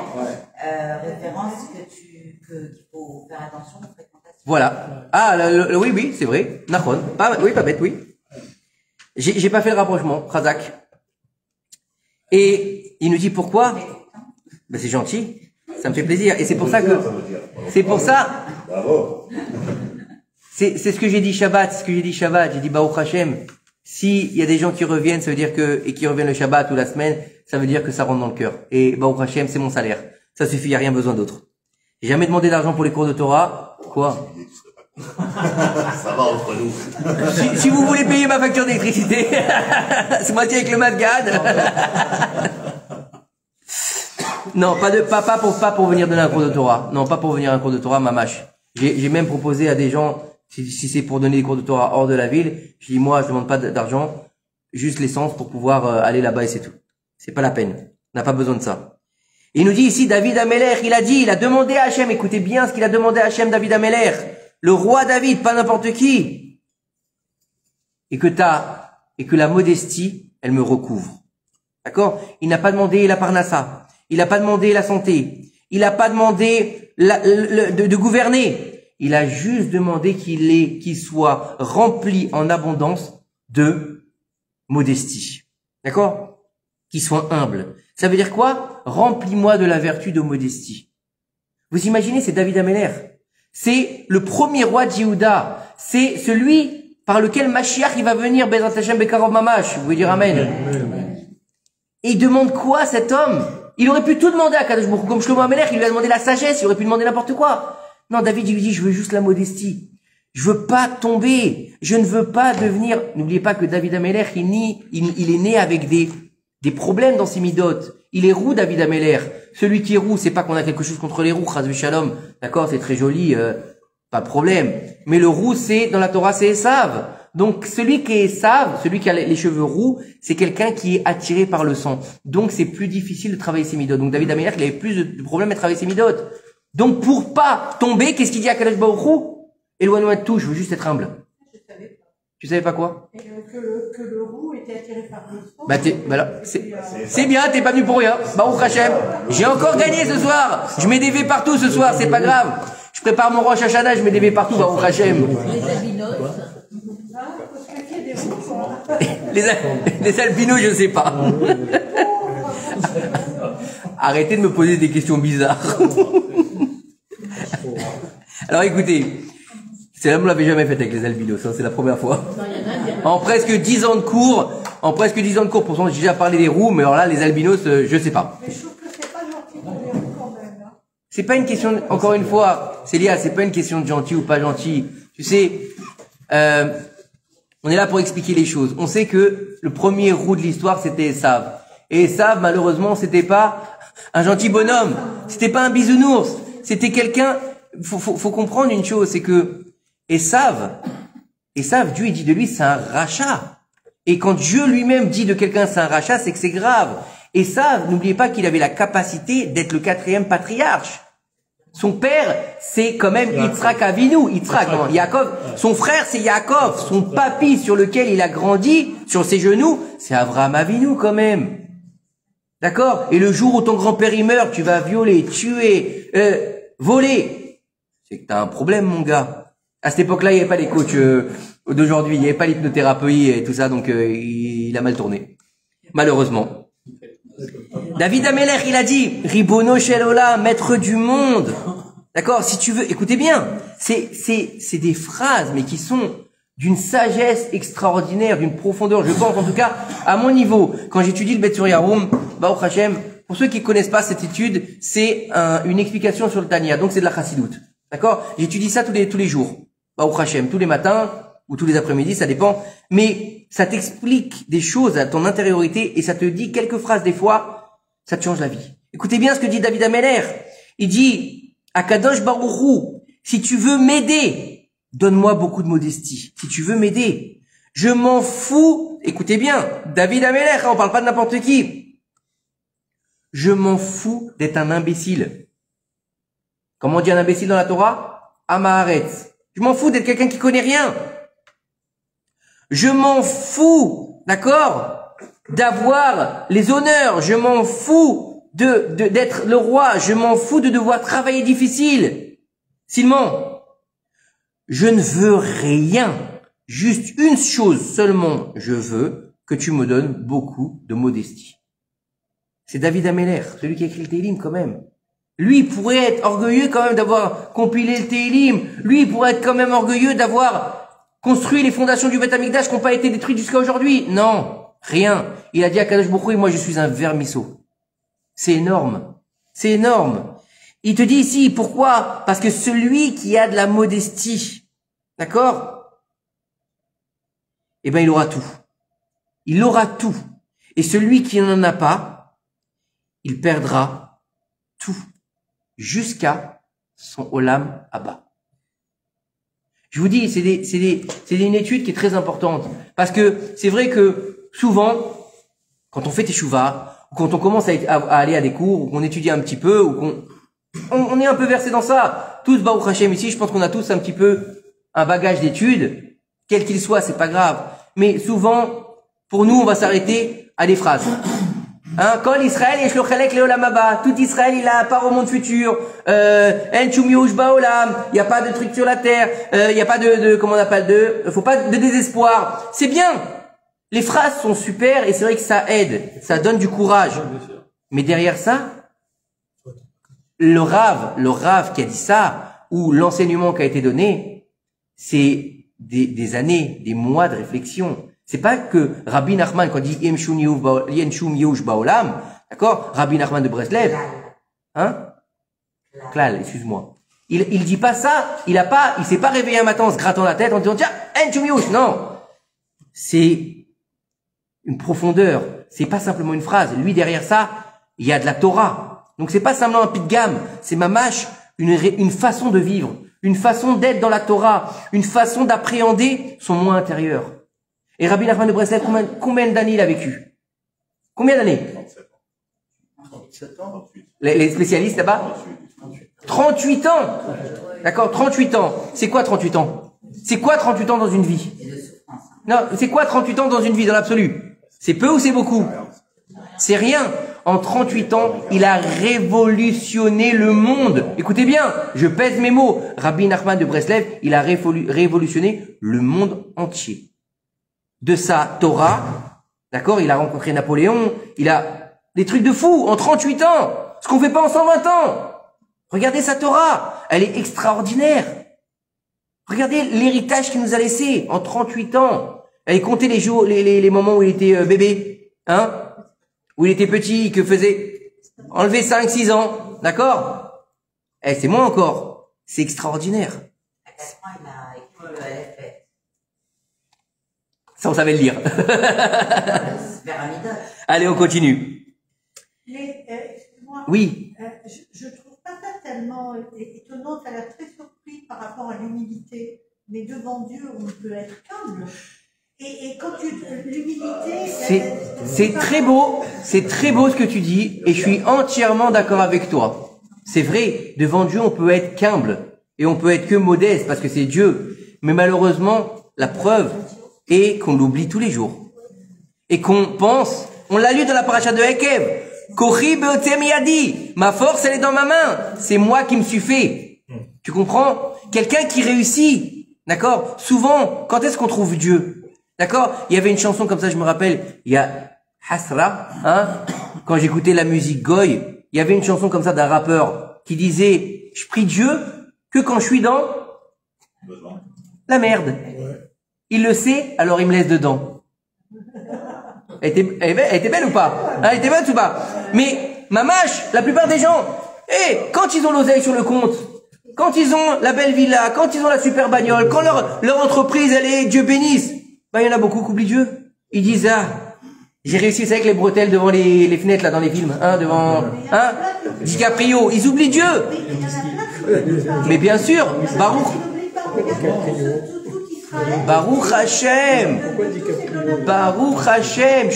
référence qu'il faut faire attention aux fréquentations. Voilà. Ah, oui, c'est vrai. Nahon. Pas bête, oui. J'ai pas fait le rapprochement, Razak. Et il nous dit pourquoi? Ben, c'est gentil. Ça me fait plaisir. Et c'est pour ça que, Bravo. c'est ce que j'ai dit Shabbat, j'ai dit Baruch Hashem. S'il y a des gens qui reviennent, ça veut dire et qui reviennent le Shabbat ou la semaine, ça veut dire que ça rentre dans le cœur. Et Baruch Hashem, c'est mon salaire. Ça suffit, il n'y a rien besoin d'autre. J'ai jamais demandé d'argent pour les cours de Torah. Quoi? Ça va entre nous. Si vous voulez payer ma facture d'électricité, c'est moitié avec le Madgad. Non, pas pour venir donner un cours de Torah. Non, pas pour venir un cours de Torah, mamache. J'ai même proposé à des gens, si c'est pour donner des cours de Torah hors de la ville, je dis moi, je demande pas d'argent, juste l'essence pour pouvoir aller là-bas et c'est tout. C'est pas la peine. On n'a pas besoin de ça. Il nous dit ici, David Améler, il a demandé à Hachem, écoutez bien ce qu'il a demandé à Hachem, David Améler, le roi David, pas n'importe qui, et que la modestie, elle me recouvre. D'accord? Il n'a pas demandé la parnassa, il n'a pas demandé la santé, il n'a pas demandé de gouverner, il a juste demandé qu'il soit rempli en abondance de modestie. D'accord? Qu'il soit humble. Ça veut dire quoi? Remplis-moi de la vertu de modestie. Vous imaginez, c'est David Améler. C'est le premier roi de Yehuda. C'est celui par lequel Mashiach, il va venir, Bezrat Hashem Bekarov Mamash. Vous pouvez dire Amen. Et il demande quoi, cet homme? Il aurait pu tout demander à Kadosh Baruch Hu, comme Shlomo Améler, il lui a demandé la sagesse, il aurait pu demander n'importe quoi. Non, David, il lui dit, je veux juste la modestie. Je veux pas tomber. Je ne veux pas devenir, n'oubliez pas que David Améler, il est né avec des problèmes dans ses midotes. Il est roux, David Améler. Celui qui est roux, c'est pas qu'on a quelque chose contre les roux, Chas v'Shalom. D'accord, c'est très joli, pas de problème. Mais le roux, dans la Torah, c'est Esav. Donc, celui qui est Esav, celui qui a les cheveux roux, c'est quelqu'un qui est attiré par le sang. Donc, c'est plus difficile de travailler ses midotes. Donc, David Améler, il avait plus de problèmes à travailler ses midotes. Donc, pour pas tomber, qu'est-ce qu'il dit à Kadosh Baruch Hu? Éloigne-moi de tout, je veux juste être humble. Je savais pas. Tu savais pas quoi? Que le roux était attiré par le sang. C'est bien, t'es pas venu pour rien. Baruch Hashem. J'ai encore gagné ce soir. Je mets des V partout ce soir, c'est pas grave. Je prépare mon Rosh Hashanah, je mets des V partout, Baruch Hashem. Les albinos, je sais pas. Arrêtez de me poser des questions bizarres. Alors écoutez, celle-là, on ne l'avait jamais faite avec les albinos, hein, c'est la première fois. En presque 10 ans de cours, pourtant j'ai déjà parlé des roux, mais alors là, les albinos, je sais pas. Mais je trouve que c'est pas gentil pour les roux quand même. Hein. C'est pas une question, encore une fois, Célia, c'est pas une question de gentil ou pas gentil. Tu sais, on est là pour expliquer les choses. On sait que le premier roux de l'histoire, c'était Esav. Et Esav, malheureusement, c'était pas un gentil bonhomme. C'était pas un bisounours. C'était quelqu'un, faut comprendre une chose, c'est que Esav, Dieu, il dit de lui, c'est un rachat. Et quand Dieu lui-même dit de quelqu'un, c'est un rachat, c'est que c'est grave. Esav, n'oubliez pas qu'il avait la capacité d'être le 4e patriarche. Son père, c'est quand même Yitzhak Avinu, Yaakov. Son frère, c'est Yaakov. Son papy sur lequel il a grandi, sur ses genoux, c'est Avraham Avinu quand même. D'accord? Et le jour où ton grand-père il meurt, tu vas violer, tuer, voler. C'est que t'as un problème, mon gars. À cette époque-là, il n'y avait pas les coachs d'aujourd'hui, il n'y avait pas l'hypnothérapie et tout ça, donc il a mal tourné. Malheureusement. David Ameler, il a dit, Ribono Shel Olam, maître du monde. D'accord? Si tu veux, écoutez bien. C'est des phrases, mais qui sont d'une sagesse extraordinaire, d'une profondeur. Je pense, en tout cas, à mon niveau, quand j'étudie le Bet Sur Yarum, Baruch Hashem, pour ceux qui connaissent pas cette étude, c'est une explication sur le Tanya. Donc c'est de la Chassidoute. D'accord? J'étudie ça tous les jours. Baruch Hashem, tous les matins, ou tous les après-midi, ça dépend. Mais ça t'explique des choses à ton intériorité et ça te dit quelques phrases des fois, ça te change la vie. Écoutez bien ce que dit David Ameler. Il dit, Akadosh Baruch Hu, si tu veux m'aider, donne-moi beaucoup de modestie. Si tu veux m'aider, je m'en fous. Écoutez bien, David Ameler, on parle pas de n'importe qui. Je m'en fous d'être un imbécile. Comment on dit un imbécile dans la Torah? Amaharetz. Je m'en fous d'être quelqu'un qui connaît rien. Je m'en fous, d'accord, d'avoir les honneurs. Je m'en fous d'être le roi. Je m'en fous de devoir travailler difficile. Simon, je ne veux rien. Juste une chose seulement. Je veux que tu me donnes beaucoup de modestie. C'est David Ameler, celui qui a écrit le Télim quand même. Lui pourrait être orgueilleux quand même d'avoir compilé le Télim. Lui pourrait être quand même orgueilleux d'avoir construit les fondations du Beth Amikdash qui n'ont pas été détruites jusqu'à aujourd'hui. Non, rien. Il a dit à Kadosh Baruch Hu, moi je suis un vermisseau. C'est énorme. C'est énorme. Il te dit ici, pourquoi? Parce que celui qui a de la modestie, d'accord? Eh ben il aura tout. Il aura tout. Et celui qui n'en a pas, il perdra tout. Jusqu'à son Olam Abba. Je vous dis, c'est une étude qui est très importante. Parce que c'est vrai que souvent, quand on fait teshuva, ou quand on commence à aller à des cours, ou qu'on étudie un petit peu, ou on est un peu versé dans ça. Tous, Baruch Hashem, ici, je pense qu'on a tous un petit peu un bagage d'études, quel qu'il soit, c'est pas grave. Mais souvent, pour nous, on va s'arrêter à des phrases. Hein, quand l'Israël est chelek leolam haba, tout Israël il a part au monde futur. En chum yush baolam, il y a pas de truc sur la terre, il y a pas de comment on appelle faut pas de désespoir. C'est bien. Les phrases sont super et c'est vrai que ça aide, ça donne du courage. Mais derrière ça, le Rav qui a dit ça ou l'enseignement qui a été donné, c'est des années, des mois de réflexion. C'est pas que Rabbi Nachman, quand il dit Yen Shum Yehush Baolam, d'accord? Rabbi Nachman de Breslev, hein? Klal, excuse-moi. Il dit pas ça, il s'est pas réveillé un matin en se grattant la tête en disant, tiens, Yen Shum Yehush, non. C'est une profondeur. C'est pas simplement une phrase. Lui, derrière ça, il y a de la Torah. Donc c'est pas simplement un pidgam. C'est mamash, une façon de vivre, une façon d'être dans la Torah, une façon d'appréhender son moi intérieur. Et Rabbi Nachman de Breslev, combien d'années il a vécu? Combien d'années? 37 ans. Les spécialistes là-bas? 38 ans. D'accord, 38 ans. C'est quoi 38 ans? C'est quoi 38 ans dans une vie? Non, c'est quoi 38 ans dans une vie, dans l'absolu? C'est peu ou c'est beaucoup? C'est rien. En 38 ans, il a révolutionné le monde. Écoutez bien, je pèse mes mots. Rabbi Nachman de Breslev, il a révolutionné le monde entier. De sa Torah, d'accord, il a rencontré Napoléon, il a des trucs de fou en 38 ans, ce qu'on fait pas en 120 ans. Regardez sa Torah, elle est extraordinaire. Regardez l'héritage qu'il nous a laissé en 38 ans. Allez compter les jours, les moments où il était bébé, hein, où il était petit, que faisait enlever 5, 6 ans, d'accord? C'est moins encore. C'est extraordinaire. À quel point il a entre le Aleph et Ça, on savait le lire. vers Amidot. Allez, on continue. Mais, excuse-moi. Oui. Je trouve pas ça tellement étonnant, ça l'a très surpris par rapport à l'humilité. Mais devant Dieu, on peut être humble. Et quand l'humilité... C'est très beau ce que tu dis, et je suis entièrement d'accord avec toi. C'est vrai, devant Dieu, on peut être qu'humble, et on peut être que modeste, parce que c'est Dieu. Mais malheureusement, la preuve est qu'on l'oublie tous les jours. Et qu'on pense, on l'a lu dans la paracha de Ekev, Kochi be'otzem yadi, ma force elle est dans ma main, c'est moi qui me suis fait. Tu comprends? Quelqu'un qui réussit, d'accord? Souvent, quand est-ce qu'on trouve Dieu? D'accord? Il y avait une chanson comme ça, je me rappelle, il y a Hasra, hein? Quand j'écoutais la musique Goy, il y avait une chanson comme ça d'un rappeur qui disait, je prie Dieu que quand je suis dans la merde. Il le sait, alors il me laisse dedans. Elle était belle ou pas? Hein, elle était belle ou pas? Mais, mamache, la plupart des gens, quand ils ont l'oseille sur le compte, quand ils ont la belle villa, quand ils ont la super bagnole, quand leur entreprise, elle est, Dieu bénisse, il y en a beaucoup qui oublient Dieu. Ils disent, j'ai réussi, c'est avec les bretelles devant les fenêtres, là, dans les films, DiCaprio, ils oublient Dieu. Mais bien sûr, Baruch Hashem, je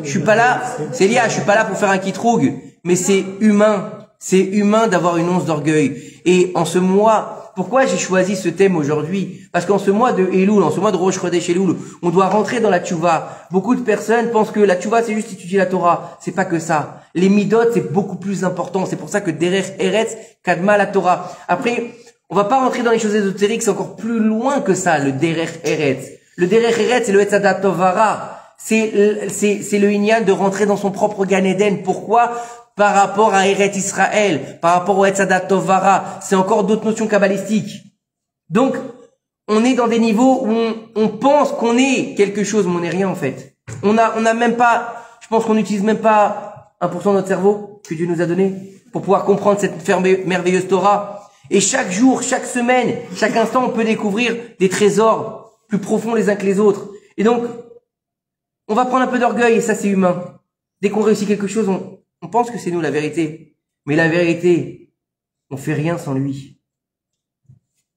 suis pas là, Célia, je suis pas là pour faire un kitroug, mais c'est humain d'avoir une once d'orgueil. Et en ce mois, pourquoi j'ai choisi ce thème aujourd'hui? Parce qu'en ce mois de Elul, en ce mois de Rosh Chodesh Elul, on doit rentrer dans la tchouva. Beaucoup de personnes pensent que la tchouva, c'est juste étudier la Torah. C'est pas que ça. Les midot, c'est beaucoup plus important. C'est pour ça que Derech Eretz kadma la Torah. Après, on va pas rentrer dans les choses ésotériques, c'est encore plus loin que ça, le Derech Eretz. Le Derech Eretz, c'est le Etzadat Tovara. C'est le Inyan de rentrer dans son propre Gan Eden. Pourquoi? Par rapport à Eretz Israël, par rapport au Etzadat Tovara, c'est encore d'autres notions kabbalistiques. Donc, on est dans des niveaux où on pense qu'on est quelque chose, mais on n'est rien en fait. On a même pas, je pense qu'on n'utilise même pas 1% de notre cerveau que Dieu nous a donné pour pouvoir comprendre cette merveilleuse Torah. Et chaque jour, chaque semaine, chaque instant, on peut découvrir des trésors plus profonds les uns que les autres. Et donc, on va prendre un peu d'orgueil et ça c'est humain. Dès qu'on réussit quelque chose, on pense que c'est nous la vérité. Mais la vérité, on fait rien sans lui.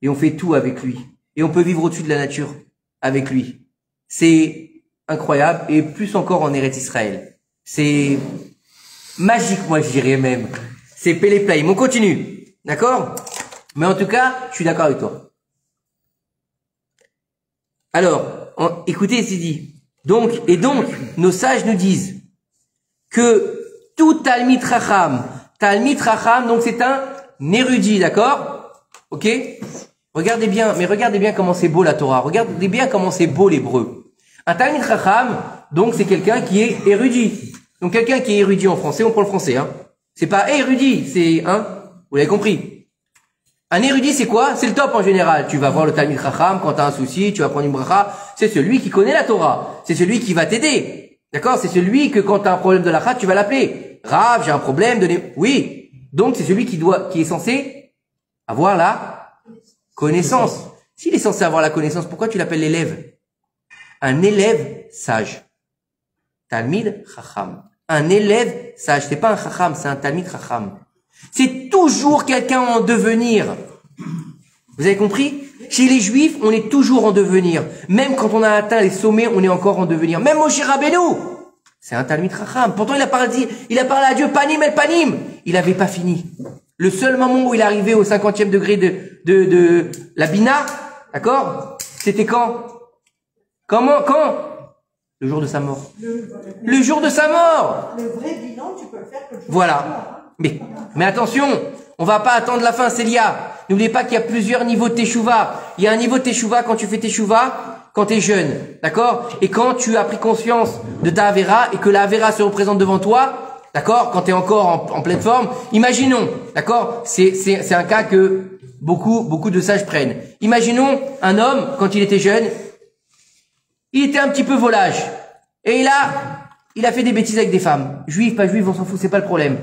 Et on fait tout avec lui. Et on peut vivre au-dessus de la nature avec lui. C'est incroyable. Et plus encore en Eretz Israël. C'est magique, moi je dirais même. C'est Péléplaïm. On continue. D'accord? Mais en tout cas, je suis d'accord avec toi. Alors, écoutez ce qu'il dit. Donc, nos sages nous disent que tout Talmid Chacham, donc c'est un érudit, d'accord? Ok? Regardez bien comment c'est beau la Torah. Regardez bien comment c'est beau l'hébreu. Un Talmid Chacham, donc c'est quelqu'un qui est érudit. Donc quelqu'un qui est érudit en français, on prend le français, hein. C'est pas érudit, c'est, vous l'avez compris. Un érudit, c'est quoi? C'est le top en général. Tu vas voir le Talmid Chacham quand t'as un souci, tu vas prendre une bracha. C'est celui qui connaît la Torah. C'est celui qui va t'aider. D'accord? C'est celui que quand tu as un problème de la khat, tu vas l'appeler. Rav, j'ai un problème, oui. Donc, c'est celui qui est censé avoir la connaissance. S'il est censé avoir la connaissance, pourquoi tu l'appelles l'élève? Un élève sage. Talmid Chacham. Un élève sage. C'est pas un Chacham, c'est un Talmid Chacham. C'est toujours quelqu'un en devenir. Vous avez compris? Chez les Juifs, on est toujours en devenir. Même quand on a atteint les sommets, on est encore en devenir. Même Moshe Rabbeinu, c'est un Talmid Chacham. Pourtant, il a parlé à Dieu, panim el panim. Il n'avait pas fini. Le seul moment où il est arrivé au 50e degré de la Bina, d'accord? C'était quand? Quand? Le jour de sa mort. Le jour de sa mort. Le vrai bilan, tu peux le faire que le jour voilà. de sa mort. Mais attention, on va pas attendre la fin, Célia. N'oubliez pas qu'il y a plusieurs niveaux de teshuva. Il y a un niveau de teshuva quand tu fais teshuva, quand tu es jeune, d'accord? Et quand tu as pris conscience de ta avéra et que la avéra se représente devant toi, d'accord? Quand tu es encore en pleine forme, imaginons, d'accord? C'est un cas que beaucoup de sages prennent. Imaginons un homme, quand il était jeune, il était un petit peu volage. Et il a fait des bêtises avec des femmes. Juifs, pas juifs, on s'en fout, c'est pas le problème.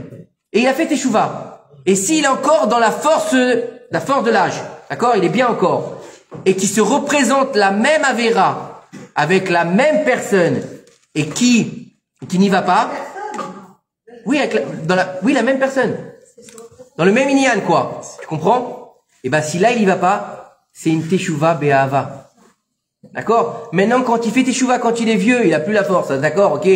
Et il a fait teshuva. Et s'il est encore dans la force de l'âge, d'accord, il est bien encore. et qui se représente la même avéra avec la même personne et qui n'y va pas, oui, la même personne, dans le même inyan, quoi. Tu comprends? Et ben, si là, il y va pas, c'est une teshuva be'ahava. D'accord? Maintenant, quand il fait teshuva, quand il est vieux, il a plus la force. D'accord? Ok?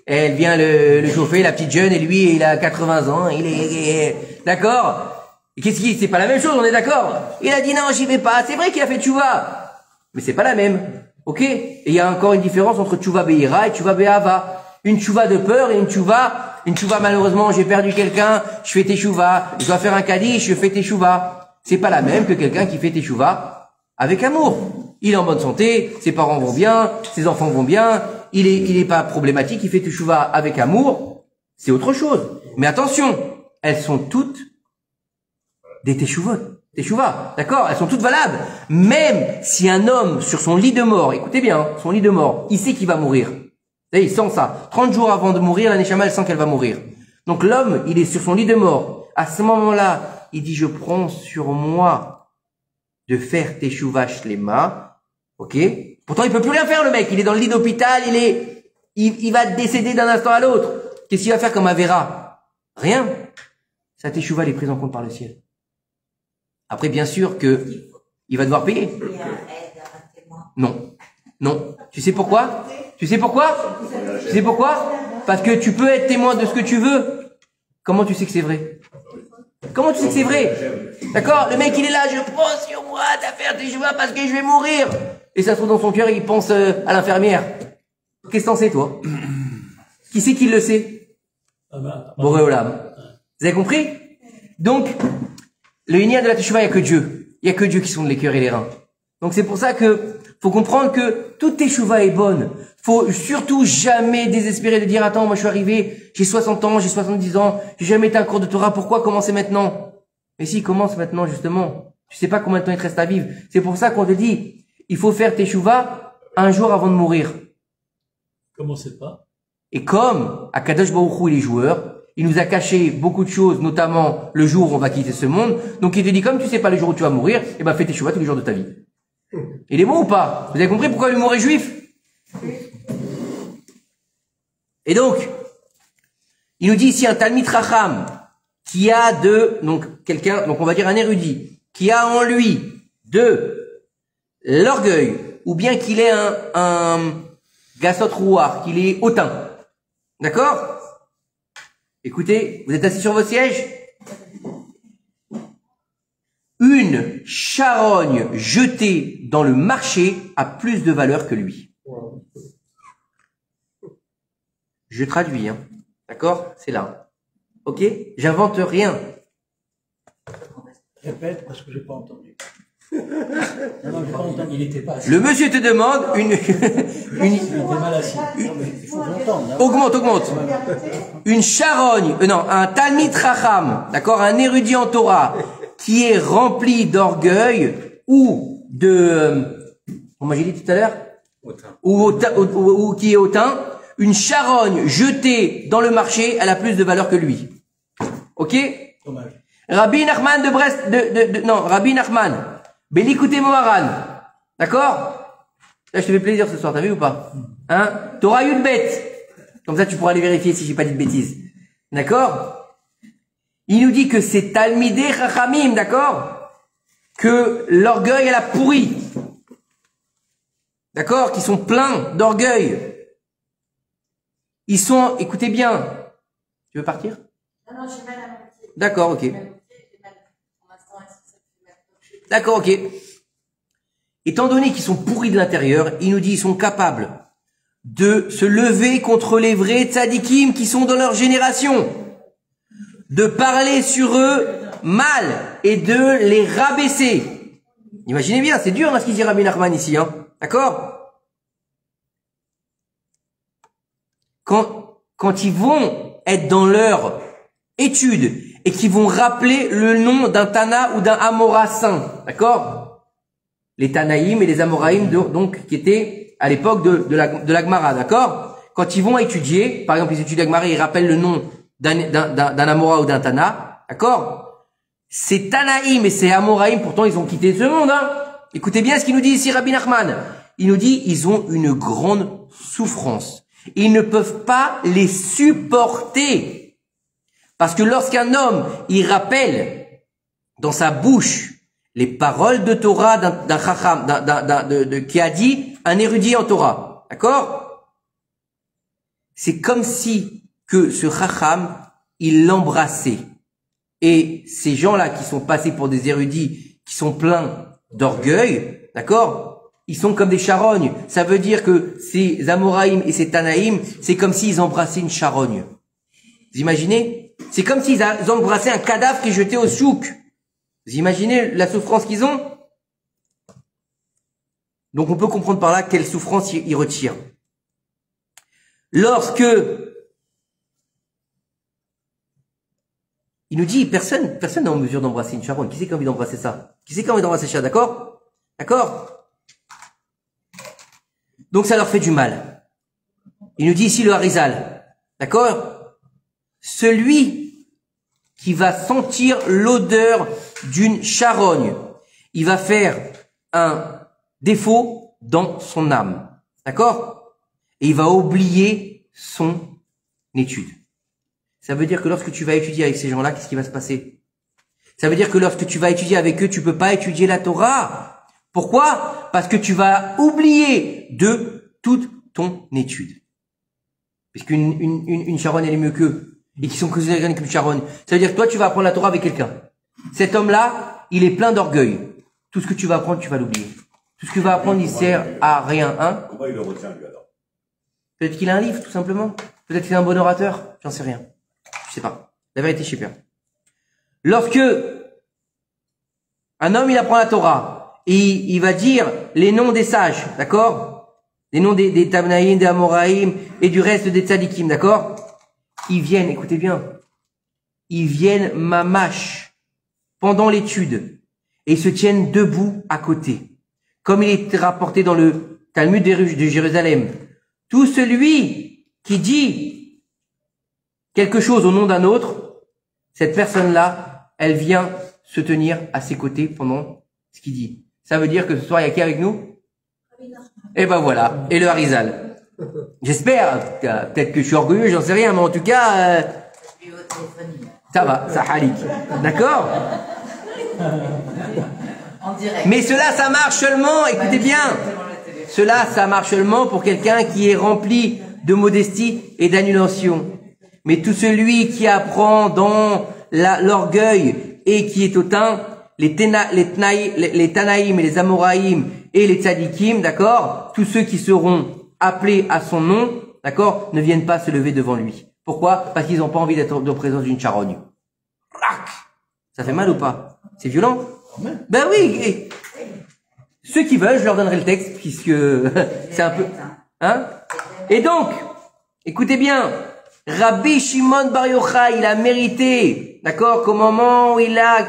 Elle vient le chauffer, la petite jeune, et lui, il a 80 ans, il est, d'accord? Et qu'est-ce qu'il, c'est pas la même chose, on est d'accord? Il a dit non, j'y vais pas. C'est vrai qu'il a fait teshuva. Mais c'est pas la même. Ok? Et il y a encore une différence entre teshuva be'ira et teshuva be'ahava. Une teshuva de peur et une teshuva malheureusement, j'ai perdu quelqu'un, je fais teshuva. Je dois faire un caddie, je fais teshuva. C'est pas la même que quelqu'un qui fait teshuva avec amour. Il est en bonne santé, ses parents vont bien, ses enfants vont bien, il est pas problématique, il fait teshuva avec amour, c'est autre chose. Mais attention, elles sont toutes des teshuva, d'accord? Elles sont toutes valables. Même si un homme sur son lit de mort, écoutez bien, son lit de mort, il sait qu'il va mourir. Il sent ça. 30 jours avant de mourir, la neshama, elle sent qu'elle va mourir. Donc l'homme, il est sur son lit de mort. À ce moment-là, il dit, je prends sur moi de faire teshuva shlema. Ok? Pourtant, il peut plus rien faire, le mec. Il est dans le lit d'hôpital, il va décéder d'un instant à l'autre. Qu'est-ce qu'il va faire comme Avera? Rien. Sa teshuva, elle est prise en compte par le ciel. Après, bien sûr que il va devoir payer. Non. Non. Tu sais pourquoi? Parce que tu peux être témoin de ce que tu veux. Comment tu sais que c'est vrai? D'accord? Le mec, il est là, je prends sur moi d'affaire teshuva parce que je vais mourir. Et ça se trouve dans son cœur, il pense à l'infirmière. Qu'est-ce que t'en sais, toi? Qui c'est qui le sait? Boré Olam. Vous avez compris? Donc, le inyan de la teshuva, il n'y a que Dieu. Il n'y a que Dieu qui sonde les cœurs et les reins. Donc c'est pour ça que faut comprendre que toute teshuva est bonne. Faut surtout jamais désespérer de dire attends, moi je suis arrivé, j'ai 60 ans, j'ai 70 ans, j'ai jamais été un cours de Torah, pourquoi commencer maintenant? Mais si, commence maintenant justement. Tu sais pas combien de temps il te reste à vivre. C'est pour ça qu'on te dit, il faut faire teshuva un jour avant de mourir. Comment c'est pas? Et comme Akadosh Baruch Hu il est joueur, il nous a caché beaucoup de choses, notamment le jour où on va quitter ce monde. Donc il te dit comme tu sais pas le jour où tu vas mourir, eh ben fais teshuva tous les jours de ta vie. Il est bon ou pas? Vous avez compris pourquoi l'humour est juif? Et donc, il nous dit ici un Talmid Chacham qui a donc on va dire un érudit, qui a en lui de l'orgueil, ou bien qu'il est un gassot rouar, qu'il est hautain. D'accord? Écoutez, vous êtes assis sur vos sièges? Une charogne jetée dans le marché a plus de valeur que lui. Je traduis, hein. D'accord? C'est là. Ok? J'invente rien. Répète parce que j'ai pas entendu. Non, j'ai pas entendu. Il était pas assis. Le monsieur te demande Il était mal assis. Non, mais il faut l'entendre. Hein. Augmente. Une charogne, un Talmid Chacham, d'accord? Un érudit en Torah, qui est rempli d'orgueil ou de, comment j'ai dit tout à l'heure? Ou qui est hautain. Une charogne jetée dans le marché, elle a plus de valeur que lui. Ok? Dommage. Rabbi Nachman de Brest, Rabbi Nachman, Belikouté Moharan. D'accord? Là, je te fais plaisir ce soir, t'as vu ou pas? Hein? Torah Yudbet. Comme ça, tu pourras aller vérifier si j'ai pas dit de bêtises. D'accord? Il nous dit que c'est Talmidei Chachamim, d'accord? Que l'orgueil, elle a pourri. D'accord? Qui sont pleins d'orgueil. Ils sont, écoutez bien. Tu veux partir? Non, j'ai mal à mon pied. D'accord, ok. D'accord, ok. Étant donné qu'ils sont pourris de l'intérieur, il nous dit qu'ils sont capables de se lever contre les vrais tzadikim qui sont dans leur génération, de parler sur eux mal et de les rabaisser. Imaginez bien, c'est dur ce qu'il dit Rabbi Nachman ici, hein. D'accord? Quand ils vont être dans leur étude et qu'ils vont rappeler le nom d'un Tana ou d'un Amora saint, d'accord? Les Tanaïm et les Amoraïm, donc, qui étaient à l'époque de la Gemara, d'accord? Quand ils vont étudier, par exemple, ils étudient la Gemara, ils rappellent le nom d'un Amora ou d'un Tana, d'accord? Ces Tanaïm et ces Amoraïm, pourtant, ils ont quitté ce monde, hein? écoutez bien ce qu'il nous dit ici Rabbi Nachman. Il nous dit, ils ont une grande souffrance. Ils ne peuvent pas les supporter. Parce que lorsqu'un homme, il rappelle dans sa bouche les paroles de Torah d'un chacham, qui a dit un érudit en Torah, d'accord? C'est comme si que ce chacham, il l'embrassait. Et ces gens-là qui sont passés pour des érudits, qui sont pleins d'orgueil, d'accord? Ils sont comme des charognes. Ça veut dire que ces Amoraïm et ces Tanaïm, c'est comme s'ils embrassaient une charogne. Vous imaginez? C'est comme s'ils embrassaient un cadavre qui est jeté au souk. Vous imaginez la souffrance qu'ils ont? Donc on peut comprendre par là quelle souffrance ils retirent. Lorsque il nous dit, personne n'est en mesure d'embrasser une charogne. Qui c'est qui a envie d'embrasser ça? Qui c'est qui a envie d'embrasser ça? D'accord? D'accord? Donc ça leur fait du mal. Il nous dit ici le Harizal. D'accord? Celui qui va sentir l'odeur d'une charogne, il va faire un défaut dans son âme. D'accord? Et il va oublier son étude. Ça veut dire que lorsque tu vas étudier avec ces gens-là, qu'est-ce qui va se passer? Ça veut dire que lorsque tu vas étudier avec eux, tu peux pas étudier la Torah. Pourquoi? Parce que tu vas oublier de toute ton étude. Puisqu'une charogne, elle est mieux qu'eux. Et qui sont considérés comme une charogne. Ça veut dire que toi, tu vas apprendre la Torah avec quelqu'un. Cet homme-là, il est plein d'orgueil. Tout ce que tu vas apprendre, tu vas l'oublier. Tout ce que tu vas apprendre, il sert à rien, hein? Comment il le retient, lui, alors? Peut-être qu'il a un livre, tout simplement. Peut-être qu'il est un bon orateur. J'en sais rien. Je sais pas. La vérité, je sais pas. Lorsque un homme, il apprend la Torah, et il va dire les noms des sages, d'accord? Les noms des Tamnaïm, des Amoraïm, et du reste des Tzadikim, d'accord? Ils viennent, écoutez bien, ils viennent mamash pendant l'étude, et ils se tiennent debout à côté. Comme il est rapporté dans le Talmud de Jérusalem. Tout celui qui dit quelque chose au nom d'un autre, cette personne-là, elle vient se tenir à ses côtés pendant ce qu'il dit. Ça veut dire que ce soir, il y a qui avec nous? Et ben voilà, et le Harizal. J'espère, peut-être que je suis orgueilleux, j'en sais rien, mais en tout cas, ça va, ça halik. D'accord? Mais cela, ça marche seulement, écoutez bien, cela, ça marche seulement pour quelqu'un qui est rempli de modestie et d'annulation. Mais tout celui qui apprend dans l'orgueil et qui est hautain, les Tanaïm et les Amoraïm et les Tzadikim, d'accord, tous ceux qui seront appelés à son nom, d'accord, ne viennent pas se lever devant lui. Pourquoi? Parce qu'ils n'ont pas envie d'être en présence d'une charogne. Ça fait mal ou pas? C'est violent? Ben oui. Ceux qui veulent, je leur donnerai le texte, puisque c'est un peu... Hein? Et donc, écoutez bien, Rabbi Shimon Bar Yochai, il a mérité, d'accord, qu'au moment où il a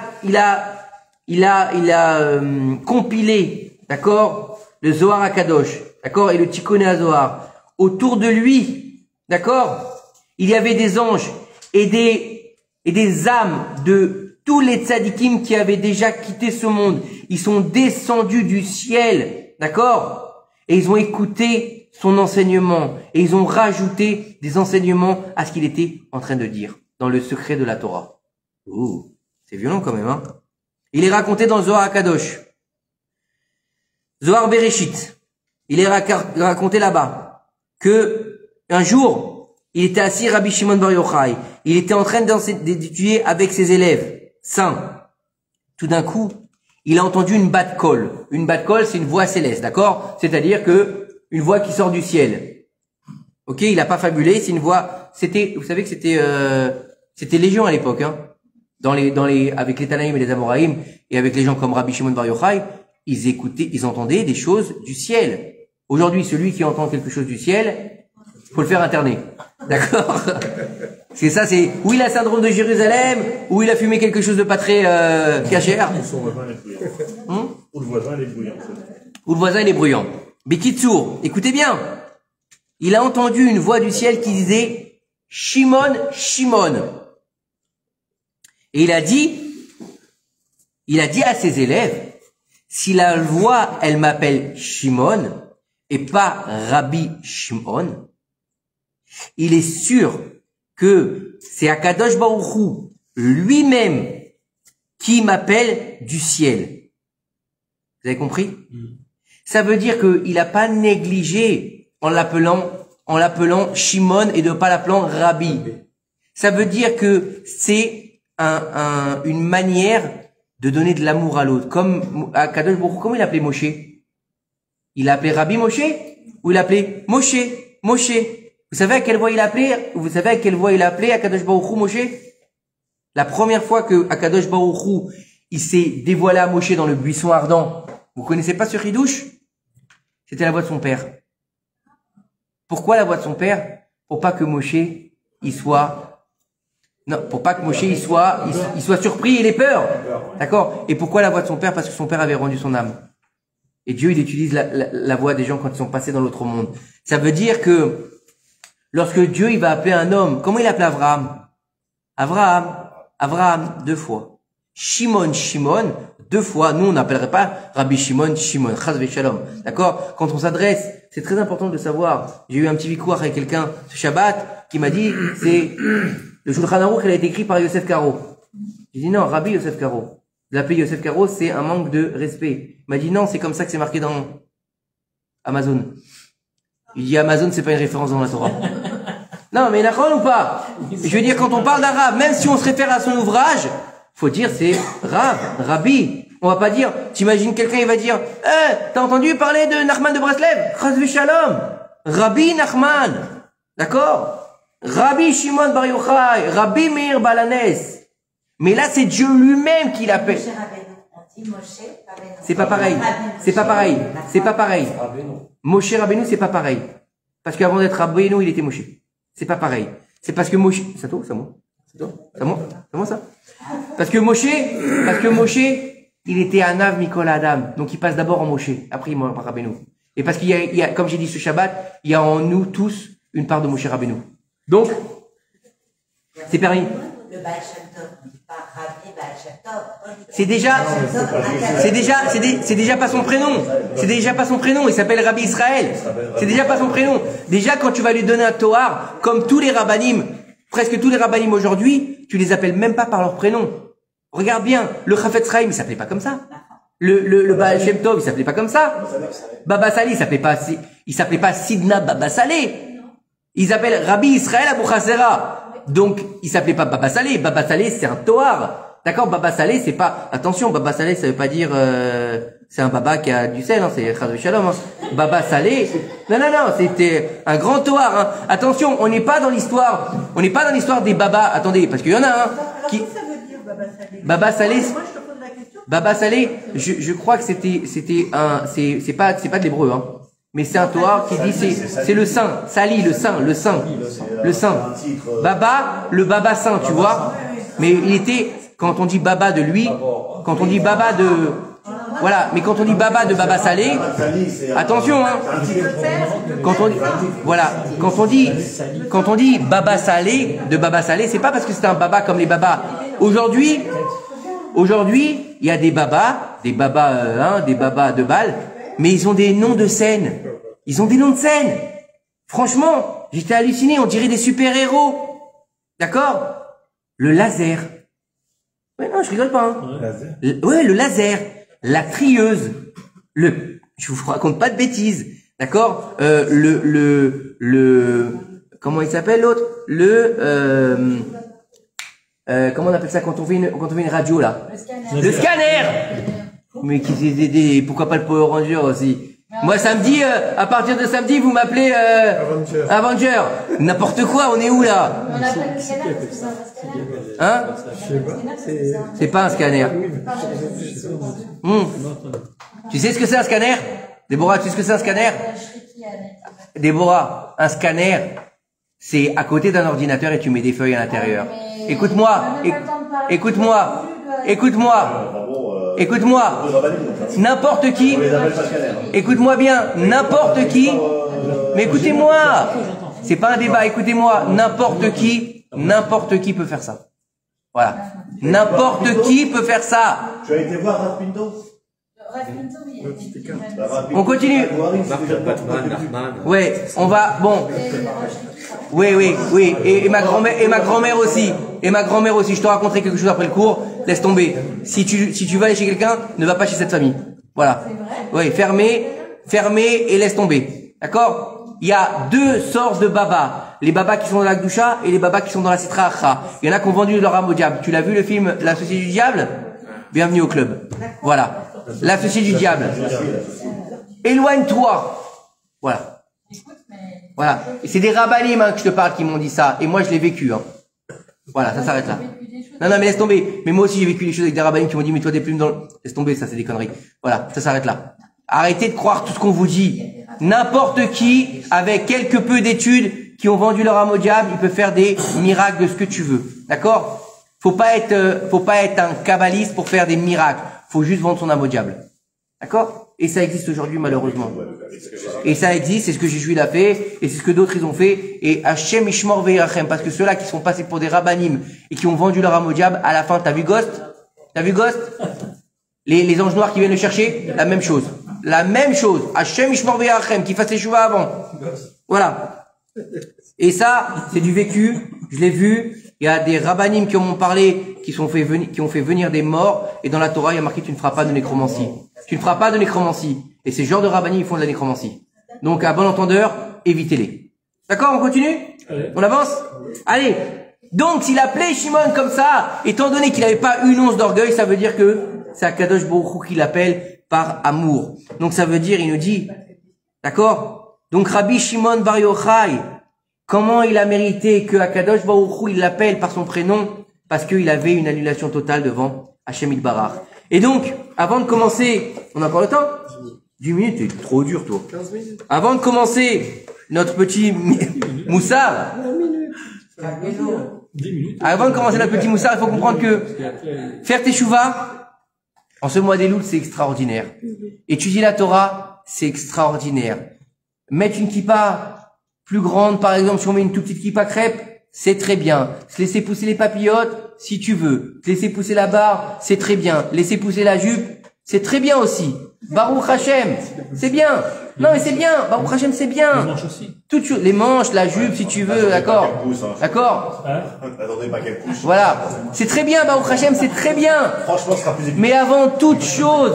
compilé, d'accord, le Zohar HaKadosh, d'accord, et le Tikkun HaZohar, autour de lui, d'accord, il y avait des anges et des âmes de tous les tzadikim qui avaient déjà quitté ce monde. Ils sont descendus du ciel, d'accord, et ils ont écouté son enseignement, et ils ont rajouté des enseignements à ce qu'il était en train de dire, dans le secret de la Torah. Ouh, c'est violent quand même, hein. Il est raconté dans le Zohar HaKadosh. Zohar Bereshit. Il est raconté là-bas que un jour, il était assis, Rabbi Shimon Bar Yochai. Il était en train d'étudier avec ses élèves saints. Tout d'un coup, il a entendu une bat kol. Une bat kol, c'est une voix céleste, d'accord? C'est-à-dire que une voix qui sort du ciel. Ok, il a pas fabulé, c'est une voix. Vous savez que c'était légion à l'époque, hein. Avec les Tanaïm et les Amoraïm et avec les gens comme Rabbi Shimon Bar Yochai, ils entendaient des choses du ciel. Aujourd'hui, celui qui entend quelque chose du ciel, faut le faire interner. D'accord? C'est ça, c'est, ou il a syndrome de Jérusalem, ou il a fumé quelque chose de pas très, cachère. Ou le voisin, il est bruyant. Ou le voisin, il est bruyant. Bekitsour, écoutez bien. Il a entendu une voix du ciel qui disait, Shimon, Shimon. Et il a dit à ses élèves, Si la loi, elle m'appelle Shimon et pas Rabbi Shimon, il est sûr que c'est Akadosh Baruch Hu lui-même qui m'appelle du ciel. Vous avez compris? Ça veut dire qu'il n'a pas négligé en l'appelant Shimon et de ne pas l'appelant Rabbi. Ça veut dire que c'est une manière de donner de l'amour à l'autre. Comme Akadosh Baruch Hu, comment il appelait Moshe? Il a appelé Rabbi Moshe ou il appelait Moshe? Moshe. Vous savez à quelle voix il a appelé Akadosh Baruch Hu Moshe? La première fois que Akadosh Baruch Hu, il s'est dévoilé à Moshe dans le buisson ardent, vous connaissez pas ce Chidouche? C'était la voix de son père. Pourquoi la voix de son père? Pour pas que Moshe, pour pas que Moshe, il soit surpris et ait peur. D'accord? Et pourquoi la voix de son père? Parce que son père avait rendu son âme. Et Dieu, il utilise la voix des gens quand ils sont passés dans l'autre monde. Ça veut dire que, lorsque Dieu, il va appeler un homme, comment il appelle Abraham? Abraham, 2 fois. Shimon, 2 fois. Nous, on n'appellerait pas Rabbi Shimon, Chaz v'shalom. D'accord? Quand on s'adresse, c'est très important de savoir. J'ai eu un petit vicouar avec quelqu'un ce Shabbat qui m'a dit, c'est le Shulchan Aruch, il a été écrit par Yosef Karo. J'ai dit non, Rabbi Yosef Karo. L'appeler Yosef Karo, c'est un manque de respect. Il m'a dit non, c'est comme ça que c'est marqué dans Amazon. Il dit Amazon, c'est pas une référence dans la Torah. Non, mais d'accord ou pas? Je veux dire, quand on parle d'arabe, même si on se réfère à son ouvrage, faut dire c'est Rabbi. On va pas dire, t'imagines quelqu'un, il va dire, t'as entendu parler de Nachman de Breslev? Chas v'shalom. Rabbi Nachman. D'accord? Rabbi Shimon Bar Yochai. Rabbi Meir Balanes. Mais là, c'est Dieu lui-même qui l'appelle. C'est pas pareil. Moshe Rabbeinu, c'est pas pareil. Parce qu'avant d'être Rabbeinu, il était Moshe. C'est pas pareil. C'est parce que Moshe, c'est moi ça? Parce que Moshe, il était Anav Mikol Adam. Donc il passe d'abord en Moshe. Après il meurt par Rabbeinu. Et parce qu'il y a, comme j'ai dit ce Shabbat, il y a en nous tous une part de Moshe Rabbeinu. Donc, c'est permis. Le Baal Shem Tov, pas Rabbi Baal Shem Tov. C'est déjà pas son prénom. C'est déjà pas son prénom. Il s'appelle Rabbi Israël. C'est déjà pas son prénom. Déjà, quand tu vas lui donner un Tohar, comme tous les rabbanim, presque tous les rabbanim aujourd'hui, tu les appelles même pas par leur prénom. Regarde bien. Le Chafetz Chaim, il s'appelait pas comme ça. Le Baal Shem Tov, il s'appelait pas comme ça. Baba Salé, il s'appelait pas Sidna Baba Salé. Il s'appelle Rabbi Israël Abou Chasera. Donc, il s'appelait pas Baba Salé. Baba Salé, c'est un Tohar. D'accord? Baba Salé, c'est pas, attention, Baba Salé, ça veut pas dire, c'est un baba qui a du sel, hein, c'est Chaz v'shalom, hein. Baba Salé. Non, c'était un grand Tohar, hein. Attention, on n'est pas dans l'histoire des babas. Attendez, parce qu'il y en a un, Alors, qu'est-ce que ça veut dire, Baba Salé? Baba Salé. Moi, je te pose la question. Baba Salé, je crois que c'était c'est pas de l'hébreu, hein. Mais c'est un Tohar qui dit c'est le saint, Sali, le saint. Baba, le Baba saint, tu vois. Mais il était, quand on dit Baba de lui, quand on dit Baba de, voilà, mais quand on dit Baba de Baba Salé, attention, hein. Quand on dit Baba Salé, de Baba Salé, c'est pas parce que c'est un Baba comme les Babas. Aujourd'hui, il y a des Babas de Baal, mais ils ont des noms de scène. Franchement, j'étais halluciné, on dirait des super-héros. D'accord? Le laser. Ouais, non, je rigole pas, hein. Le laser. La trieuse. Je vous raconte pas de bêtises. D'accord? Comment il s'appelle l'autre? Comment on appelle ça quand on fait une radio, là? Le scanner. Mais pourquoi pas le Power Ranger aussi? Moi, samedi, à partir de samedi, vous m'appelez Avenger. N'importe quoi, on est où là? On appelle le scanner parce que c'est un scanner. Hein? C'est pas un scanner. Tu sais ce que c'est un scanner? Déborah, tu sais ce que c'est un scanner? Déborah, un scanner, c'est à côté d'un ordinateur et tu mets des feuilles à l'intérieur. Écoute-moi. N'importe qui. Écoute-moi bien. N'importe qui. Mais écoutez-moi. C'est pas un débat. Écoutez-moi. N'importe qui peut faire ça. Voilà. N'importe qui peut faire ça. Tu as été voir Rapindo? On continue. Ouais, on va, bon. Oui. Et ma grand-mère aussi. Je te raconterai quelque chose après le cours. Laisse tomber. Si tu vas aller chez quelqu'un, ne va pas chez cette famille. Voilà. Oui, fermez et laisse tomber. D'accord? Il y a deux sortes de babas. Les babas qui sont dans la Gdusha et les babas qui sont dans la Sitra Achra. Il y en a qui ont vendu leur âme au diable. Tu l'as vu le film L'Associé du diable? Bienvenue au club. Voilà. L'Associé du diable. Éloigne-toi. Voilà. Voilà. Et c'est des rabbanim que je te parle qui m'ont dit ça. Et moi je l'ai vécu. Voilà, ça s'arrête là. Non, mais laisse tomber. Mais moi aussi j'ai vécu des choses avec des rabbanim qui m'ont dit mais toi des plumes dans le... Laisse tomber, ça c'est des conneries. Voilà, ça s'arrête là. Arrêtez de croire tout ce qu'on vous dit. N'importe qui, avec quelque peu d'études, qui ont vendu leur âme au diable, il peut faire des miracles de ce que tu veux. D'accord? Faut pas être un kabbaliste pour faire des miracles. Faut juste vendre son âme au diable. D'accord? Et ça existe aujourd'hui, malheureusement. Et ça existe, c'est ce que Jésus l'a fait, et c'est ce que d'autres ils ont fait. Et Hachem Ishmor Ve'irachem, parce que ceux-là qui sont passés pour des rabbanim et qui ont vendu leur âme au diable, à la fin, t'as vu Ghost? Les anges noirs qui viennent le chercher? La même chose. Hachem Ishmor Ve'irachem, qui fasse les chouva avant. Voilà. Et ça, c'est du vécu. Je l'ai vu. Il y a des rabbanim qui m'ont parlé, qui ont fait venir des morts. Et dans la Torah, il y a marqué, tu ne feras pas de nécromancie. Tu ne feras pas de nécromancie. Et ces genres de rabbanim, ils font de la nécromancie. Donc, à bon entendeur, évitez-les. D'accord, on continue? On avance? Allez. Donc, s'il appelait Shimon comme ça, étant donné qu'il n'avait pas une once d'orgueil, ça veut dire que c'est Akadosh Baruch Hu qui l'appelle par amour. Donc, ça veut dire, il nous dit, d'accord? Donc, Rabbi Shimon Bar Yochai, comment il a mérité que Akadosh Baruch Hu, il l'appelle par son prénom? Parce qu'il avait une annulation totale devant Hachem Yitbarach. Et donc, avant de commencer, on a encore le temps? 10 minutes, t'es trop dur, toi. 15 minutes. Avant de commencer notre petit moussard. 10 minutes. Avant de commencer notre petit moussard, il faut comprendre que faire teshuva, en ce mois d'Elul, c'est extraordinaire. Étudier la Torah, c'est extraordinaire. Mettre une kippa plus grande, par exemple, si on met une toute petite kippa crêpe, c'est très bien. Se laisser pousser les papillotes, si tu veux. Se laisser pousser la barre, c'est très bien. Laisser pousser la jupe, c'est très bien aussi. Baruch Hashem, c'est bien. Non, mais c'est bien. Baruch Hashem, c'est bien. Les manches aussi. Toutes choses, les manches, la jupe, si tu veux, d'accord. D'accord. Attendez pas qu'elle pousse. Voilà. C'est très bien, Baruch Hashem, c'est très bien. Franchement, ce sera plus évident. Mais avant toute chose,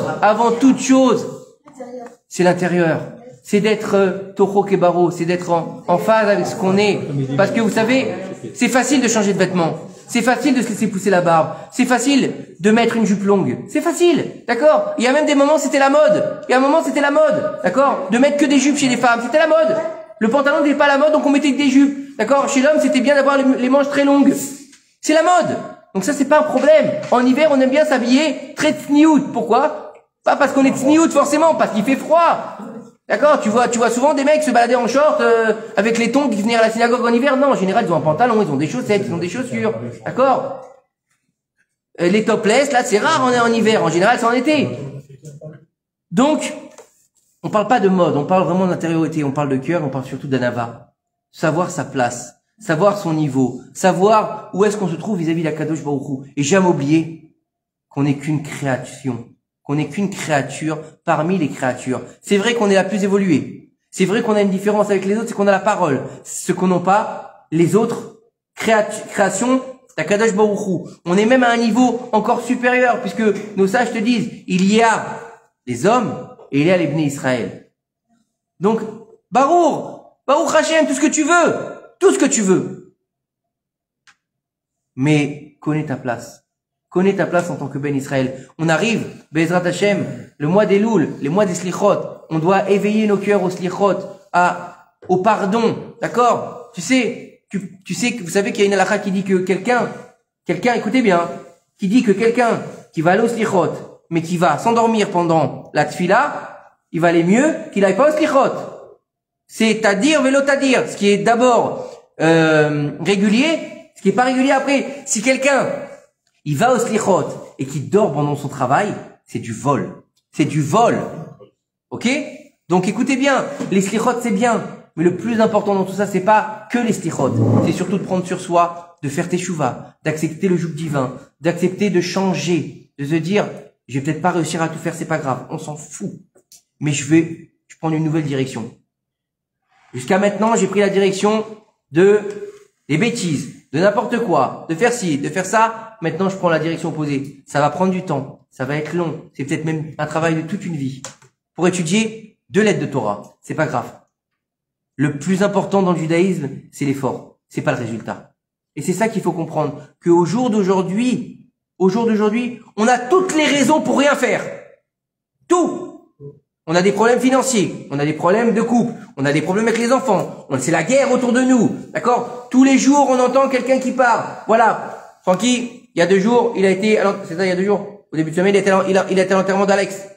c'est l'intérieur. C'est d'être Toho Kebaro, c'est d'être en phase avec ce qu'on est. Parce que vous savez, c'est facile de changer de vêtements. C'est facile de se laisser pousser la barbe. C'est facile de mettre une jupe longue. C'est facile. D'accord? Il y a même des moments, c'était la mode. D'accord? De mettre que des jupes chez les femmes. C'était la mode. Le pantalon n'était pas la mode, donc on mettait que des jupes. D'accord? Chez l'homme, c'était bien d'avoir les manches très longues. C'est la mode. Donc ça, c'est pas un problème. En hiver, on aime bien s'habiller très tsniout. Pourquoi? Pas parce qu'on est tsniout, forcément, parce qu'il fait froid. D'accord? Tu vois souvent des mecs se balader en short, avec les tongs qui viennent à la synagogue en hiver. Non, en général, ils ont un pantalon, ils ont des chaussettes, ils ont des chaussures. D'accord? Les topless, là, c'est rare, on est en hiver. En général, c'est en été. Donc, on parle pas de mode, on parle vraiment d'intériorité, on parle de cœur, on parle surtout d'anava. Savoir sa place, savoir son niveau, savoir où est-ce qu'on se trouve vis-à-vis de la Kadosh Baruch Hu. Et jamais oublier qu'on n'est qu'une création. Qu'on n'est qu'une créature parmi les créatures. C'est vrai qu'on est la plus évoluée. C'est vrai qu'on a une différence avec les autres, c'est qu'on a la parole. Ce qu'on n'a pas, les autres créations d'Akadosh Baruch Hu. On est même à un niveau encore supérieur, puisque nos sages te disent, il y a les hommes et il y a les Bnei Israël. Donc, Baruch Hashem, tout ce que tu veux. Mais connais ta place. Connais ta place en tant que Ben Israël. On arrive, Be'ezrat Hashem, le mois des Loul, les mois des Slichot. On doit éveiller nos cœurs aux Slichot, au pardon. D'accord? Tu sais que vous savez qu'il y a une halakha qui dit que quelqu'un, écoutez bien, qui dit que quelqu'un qui va aller aux Slichot, mais qui va s'endormir pendant la tfila, il va aller mieux qu'il n'aille pas aux Slichot. C'est tadir velo tadir, ce qui est d'abord, régulier, ce qui est pas régulier après. Si quelqu'un, il va au slichot et qui dort pendant son travail, c'est du vol. C'est du vol. Ok? Donc écoutez bien, les slichot c'est bien, mais le plus important dans tout ça, c'est pas que les slichot. C'est surtout de prendre sur soi, de faire teshuva, d'accepter le joug divin, d'accepter de changer, de se dire, Je vais peut-être pas réussir à tout faire, c'est pas grave. On s'en fout. Mais je prends une nouvelle direction. Jusqu'à maintenant, j'ai pris la direction des bêtises, de n'importe quoi, de faire ci, de faire ça. Maintenant, je prends la direction opposée. Ça va prendre du temps. Ça va être long. C'est peut-être même un travail de toute une vie. Pour étudier 2 lettres de Torah. C'est pas grave. Le plus important dans le judaïsme, c'est l'effort. C'est pas le résultat. Et c'est ça qu'il faut comprendre. Qu'au jour d'aujourd'hui, on a toutes les raisons pour rien faire. Tout. On a des problèmes financiers, on a des problèmes de couple, on a des problèmes avec les enfants, c'est la guerre autour de nous, d'accord? Tous les jours, on entend quelqu'un qui parle. Voilà. Francky, il y a 2 jours, il y a 2 jours, au début de semaine, il a été à l'enterrement d'Alex,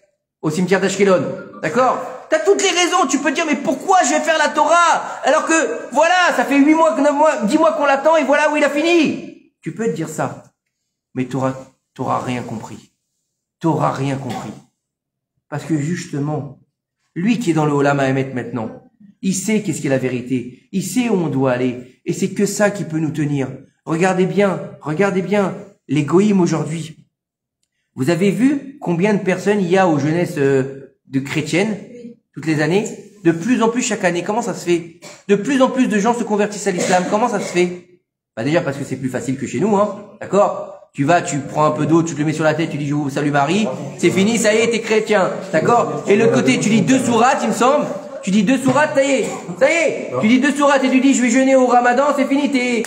au cimetière d'Ashkelon. D'accord? T'as toutes les raisons, tu peux te dire, mais pourquoi je vais faire la Torah? Alors que, voilà, ça fait 8 mois, 9 mois, 10 mois qu'on l'attend et voilà où il a fini. Tu peux te dire ça. Mais t'auras rien compris. T'auras rien compris. Parce que justement, lui qui est dans le Olam Haemet maintenant, il sait qu'est-ce qu'est la vérité. Il sait où on doit aller. Et c'est que ça qui peut nous tenir. Regardez bien, les goïms aujourd'hui. Vous avez vu combien de personnes il y a aux jeunesses de chrétiennes, toutes les années? De plus en plus chaque année. Comment ça se fait? De plus en plus de gens se convertissent à l'islam. Comment ça se fait? Bah déjà parce que c'est plus facile que chez nous, hein. D'accord? Tu prends un peu d'eau, tu te le mets sur la tête, tu dis je vous salue Marie, c'est fini, ça y est, t'es chrétien, d'accord? Et l'autre côté, tu dis 2 sourates, il me semble, tu dis 2 sourates, ça y est, tu dis 2 sourates et tu dis je vais jeûner au Ramadan, c'est fini, t'es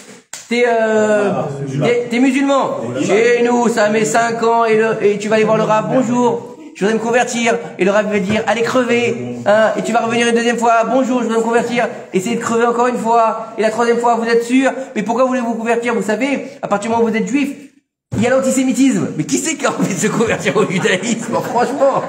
musulman. Chez nous, ça met 5 ans et tu vas aller voir le rabbin, bonjour, je voudrais me convertir, et le rabbin va dire allez crever, hein, et tu vas revenir une 2e fois, bonjour, je voudrais me convertir, essayez de crever encore une fois, et la 3e fois, vous êtes sûr, mais pourquoi voulez-vous convertir? Vous savez, à partir du moment où vous êtes juif, il y a l'antisémitisme. Mais qui c'est qui a envie de se convertir au judaïsme? Franchement,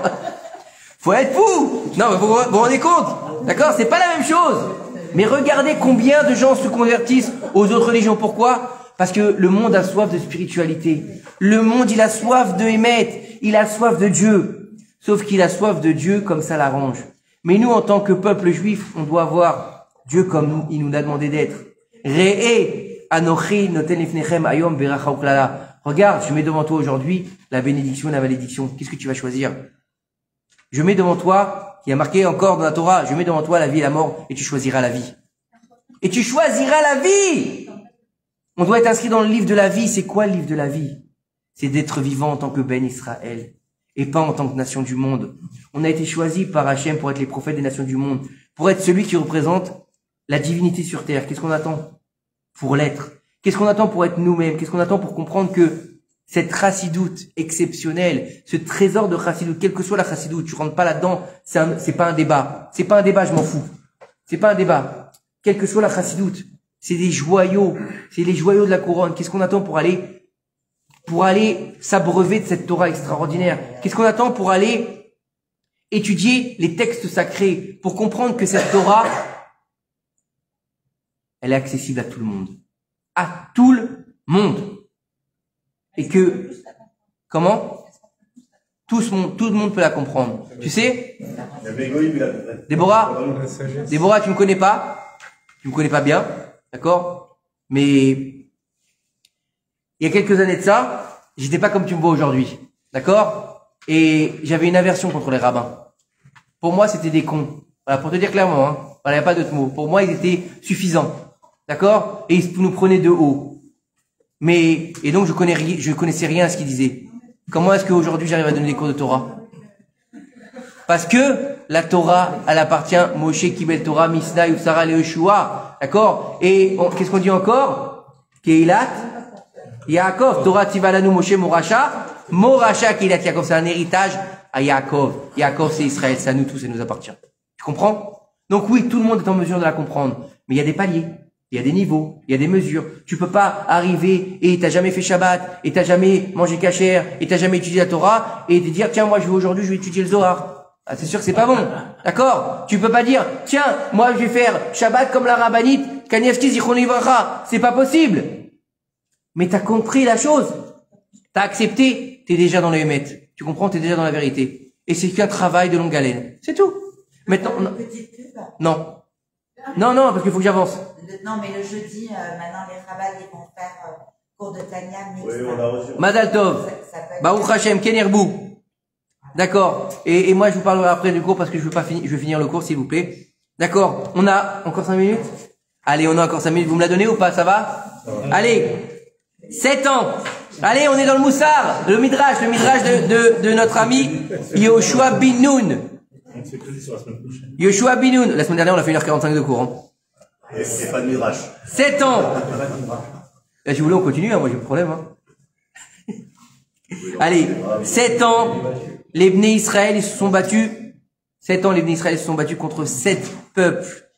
faut être fou. Non, mais vous vous rendez compte? D'accord? C'est pas la même chose. Mais regardez combien de gens se convertissent aux autres religions. Pourquoi? Parce que le monde a soif de spiritualité. Le monde, il a soif de Hémet. Il a soif de Dieu. Sauf qu'il a soif de Dieu comme ça l'arrange. Mais nous, en tant que peuple juif, on doit voir Dieu comme il nous a demandé d'être. Re'e anochi noten lifnechem ayom beracha uklala. Regarde, je mets devant toi aujourd'hui la bénédiction et la malédiction. Qu'est-ce que tu vas choisir? Je mets devant toi, il y a marqué encore dans la Torah, je mets devant toi la vie et la mort, et tu choisiras la vie. Et tu choisiras la vie! On doit être inscrit dans le livre de la vie. C'est quoi le livre de la vie? C'est d'être vivant en tant que Ben Israël, et pas en tant que nation du monde. On a été choisi par Hachem pour être les prophètes des nations du monde, pour être celui qui représente la divinité sur terre. Qu'est-ce qu'on attend pour l'être? Qu'est-ce qu'on attend pour être nous-mêmes? Qu'est-ce qu'on attend pour comprendre que cette chassidoute exceptionnelle, ce trésor de chassidoute, quelle que soit la chassidoute, tu rentres pas là-dedans, c'est pas un débat. C'est pas un débat, je m'en fous. C'est pas un débat. Quelle que soit la chassidoute, c'est des joyaux. C'est les joyaux de la couronne. Qu'est-ce qu'on attend pour aller s'abreuver de cette Torah extraordinaire? Qu'est-ce qu'on attend pour aller étudier les textes sacrés, pour comprendre que cette Torah, elle est accessible à tout le monde. À tout le monde. Et que, comment? Tout le monde peut la comprendre. Tu sais? Déborah, tu me connais pas. Tu me connais pas bien. D'accord? Mais, il y a quelques années de ça, j'étais pas comme tu me vois aujourd'hui. D'accord? Et j'avais une aversion contre les rabbins. Pour moi, c'était des cons. Voilà, pour te dire clairement, hein. Voilà, il n'y a pas d'autre mot. Pour moi, ils étaient suffisants. D'accord? Et ils nous prenaient de haut. Et donc, je connaissais rien à ce qu'ils disaient. Comment est-ce qu'aujourd'hui, j'arrive à donner des cours de Torah? Parce que la Torah, elle appartient Moshe Kibel Torah, Misna, Yusara, Yeshua. D'accord? Et qu'est-ce qu'on dit encore? Keilat Yaakov. Torah Tivalanu Moshe Moracha. Moracha Keilat Yaakov. C'est un héritage à Yaakov. Yaakov, c'est Israël. C'est à nous tous, ça nous appartient. Tu comprends? Donc oui, tout le monde est en mesure de la comprendre. Mais il y a des paliers. Il y a des niveaux, il y a des mesures. Tu peux pas arriver et t'as jamais fait Shabbat, et t'as jamais mangé kasher, et t'as jamais étudié la Torah, et te dire, tiens, moi, aujourd'hui, je vais étudier le Zohar. Ah, c'est sûr que c'est pas bon. D'accord? Tu peux pas dire, tiens, moi, je vais faire Shabbat comme la rabbinite, Kanievski Zichron Livracha. C'est pas possible. Mais t'as compris la chose. T'as accepté, t'es déjà dans le Hémet. Tu comprends? T'es déjà dans la vérité. Et c'est qu'un travail de longue haleine. C'est tout. Maintenant, non. Non, parce qu'il faut que j'avance. Non, mais le jeudi, maintenant, les rabbins, ils vont faire cours de Tanya. Oui, on a reçu. Madal Tov. Baruch Hashem, Ken Yerbou. D'accord. Et moi, je vous parlerai après du cours parce que je veux finir le cours, s'il vous plaît. D'accord. On a encore 5 minutes? Allez, on a encore 5 minutes. Vous me la donnez ou pas? Ça va? Allez. 7 ans. Allez, on est dans le Moussar. Le Midrash de notre ami Yoshua bin Nun. Yoshua bin Nun. La semaine dernière, on a fait 1h45 de cours. Hein. Et pas de Midrash. 7 ans. Là, si vous voulez, on continue. Hein. Moi, j'ai pas de problème. Hein. Allez, 7 ans. Les Bnei Israël, ils se sont battus. 7 ans, les Bnei Israël se sont battus contre 7 peuples.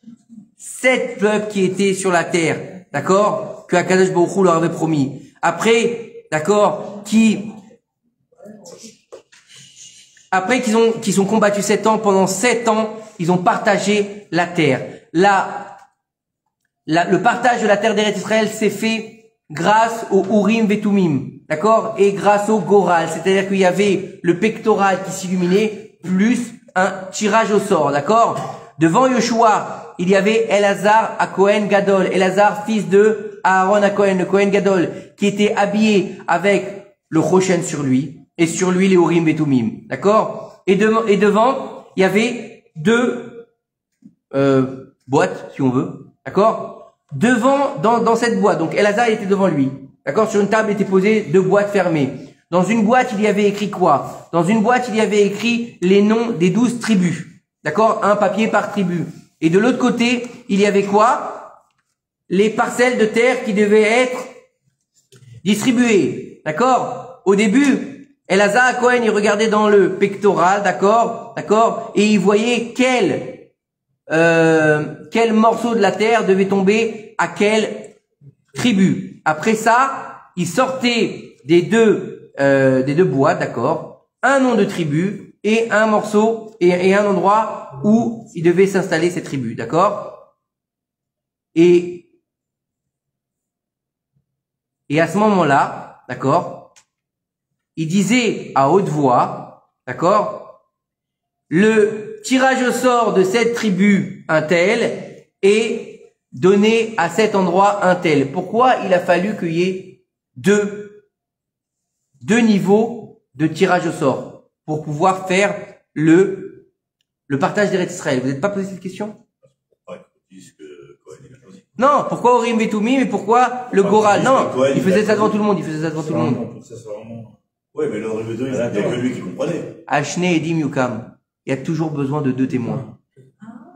7 peuples qui étaient sur la terre. D'accord? Que Akadosh Baruch Hu leur avait promis. Après, d'accord, qu'ils ont combattu 7 ans, pendant 7 ans, ils ont partagé la terre. Le partage de la terre d'Eretz Israël s'est fait grâce au Urim Vetumim. D'accord? Et grâce au Goral. C'est-à-dire qu'il y avait le pectoral qui s'illuminait, plus un tirage au sort. D'accord? Devant Yoshua, il y avait Elazar à Kohen Gadol. Elazar, fils de Aaron à Kohen, le Kohen Gadol, qui était habillé avec le Choshen sur lui, et sur lui les Urim Vetumim. D'accord? Et devant, il y avait 2 boîtes, si on veut. D'accord? Devant, dans cette boîte. Donc Elazar, il était devant lui. D'accord? Sur une table étaient posées 2 boîtes fermées. Dans une boîte, il y avait écrit quoi? Dans une boîte, il y avait écrit les noms des 12 tribus. D'accord? Un papier par tribu. Et de l'autre côté, il y avait quoi? Les parcelles de terre qui devaient être distribuées. D'accord? Au début, Elazar Cohen, il regardait dans le pectoral, d'accord? Et il voyait quel morceau de la terre devait tomber à quelle tribu. Après ça, il sortait des deux boîtes, d'accord? Un nom de tribu et un morceau et un endroit où il devait s'installer cette tribu, d'accord? Et à ce moment-là, d'accord, il disait à haute voix, d'accord, le tirage au sort de cette tribu un tel est donné à cet endroit un tel. Pourquoi il a fallu qu'il y ait deux niveaux de tirage au sort pour pouvoir faire le partage d'Eretz Israël? Vous n'êtes pas posé cette question? Non, pourquoi Urim Vetumim, mais pourquoi le Goral? Non, il faisait ça devant tout le monde, Oui, mais le Urim Vetumim, il n'y a que lui qui comprenait. Ashne Edim Yukam. Il y a toujours besoin de 2 témoins.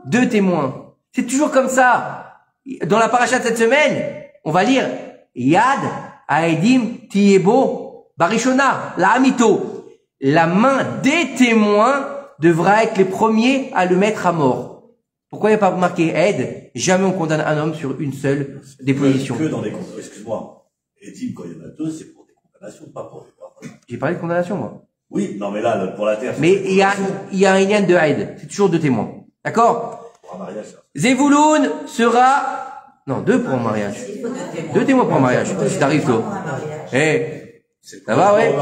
2 témoins. C'est toujours comme ça. Dans la paracha de cette semaine, on va lire Yad Haedim Tiebo Barishona, la Hamito. La main des témoins devra être les premiers à le mettre à mort. Pourquoi il n'y a pas marqué aide? Jamais on condamne un homme sur une seule déposition. Que dans des condamnations. Excuse-moi. Edim, quand il y en a 2, c'est pour des condamnations, pas pour des condamnations. J'ai parlé de condamnation, moi. Oui, non, mais là, pour la terre. Mais il y a un lien de aide. C'est toujours 2 témoins. D'accord? Pour un mariage, ça. Zevouloun sera, non, 2 pour un mariage. 2 témoins pour un mariage. Si t'arrives, toi. Eh. Ça va, ouais?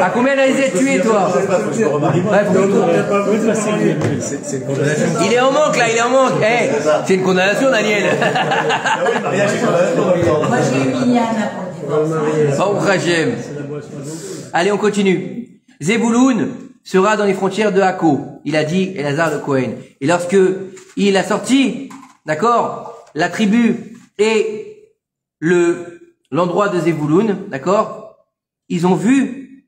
À combien elle les a tués, toi? Il est en manque, là, il est en manque. Eh, c'est une condamnation, Daniel. Moi, j'ai eu Miliana pour le divorce. Oh, Rachem. Allez, on continue. Zebouloun sera dans les frontières de Hako. Il a dit Elazar le Cohen. Et lorsque il a sorti, d'accord, la tribu et l'endroit de Zebouloun, d'accord, ils ont vu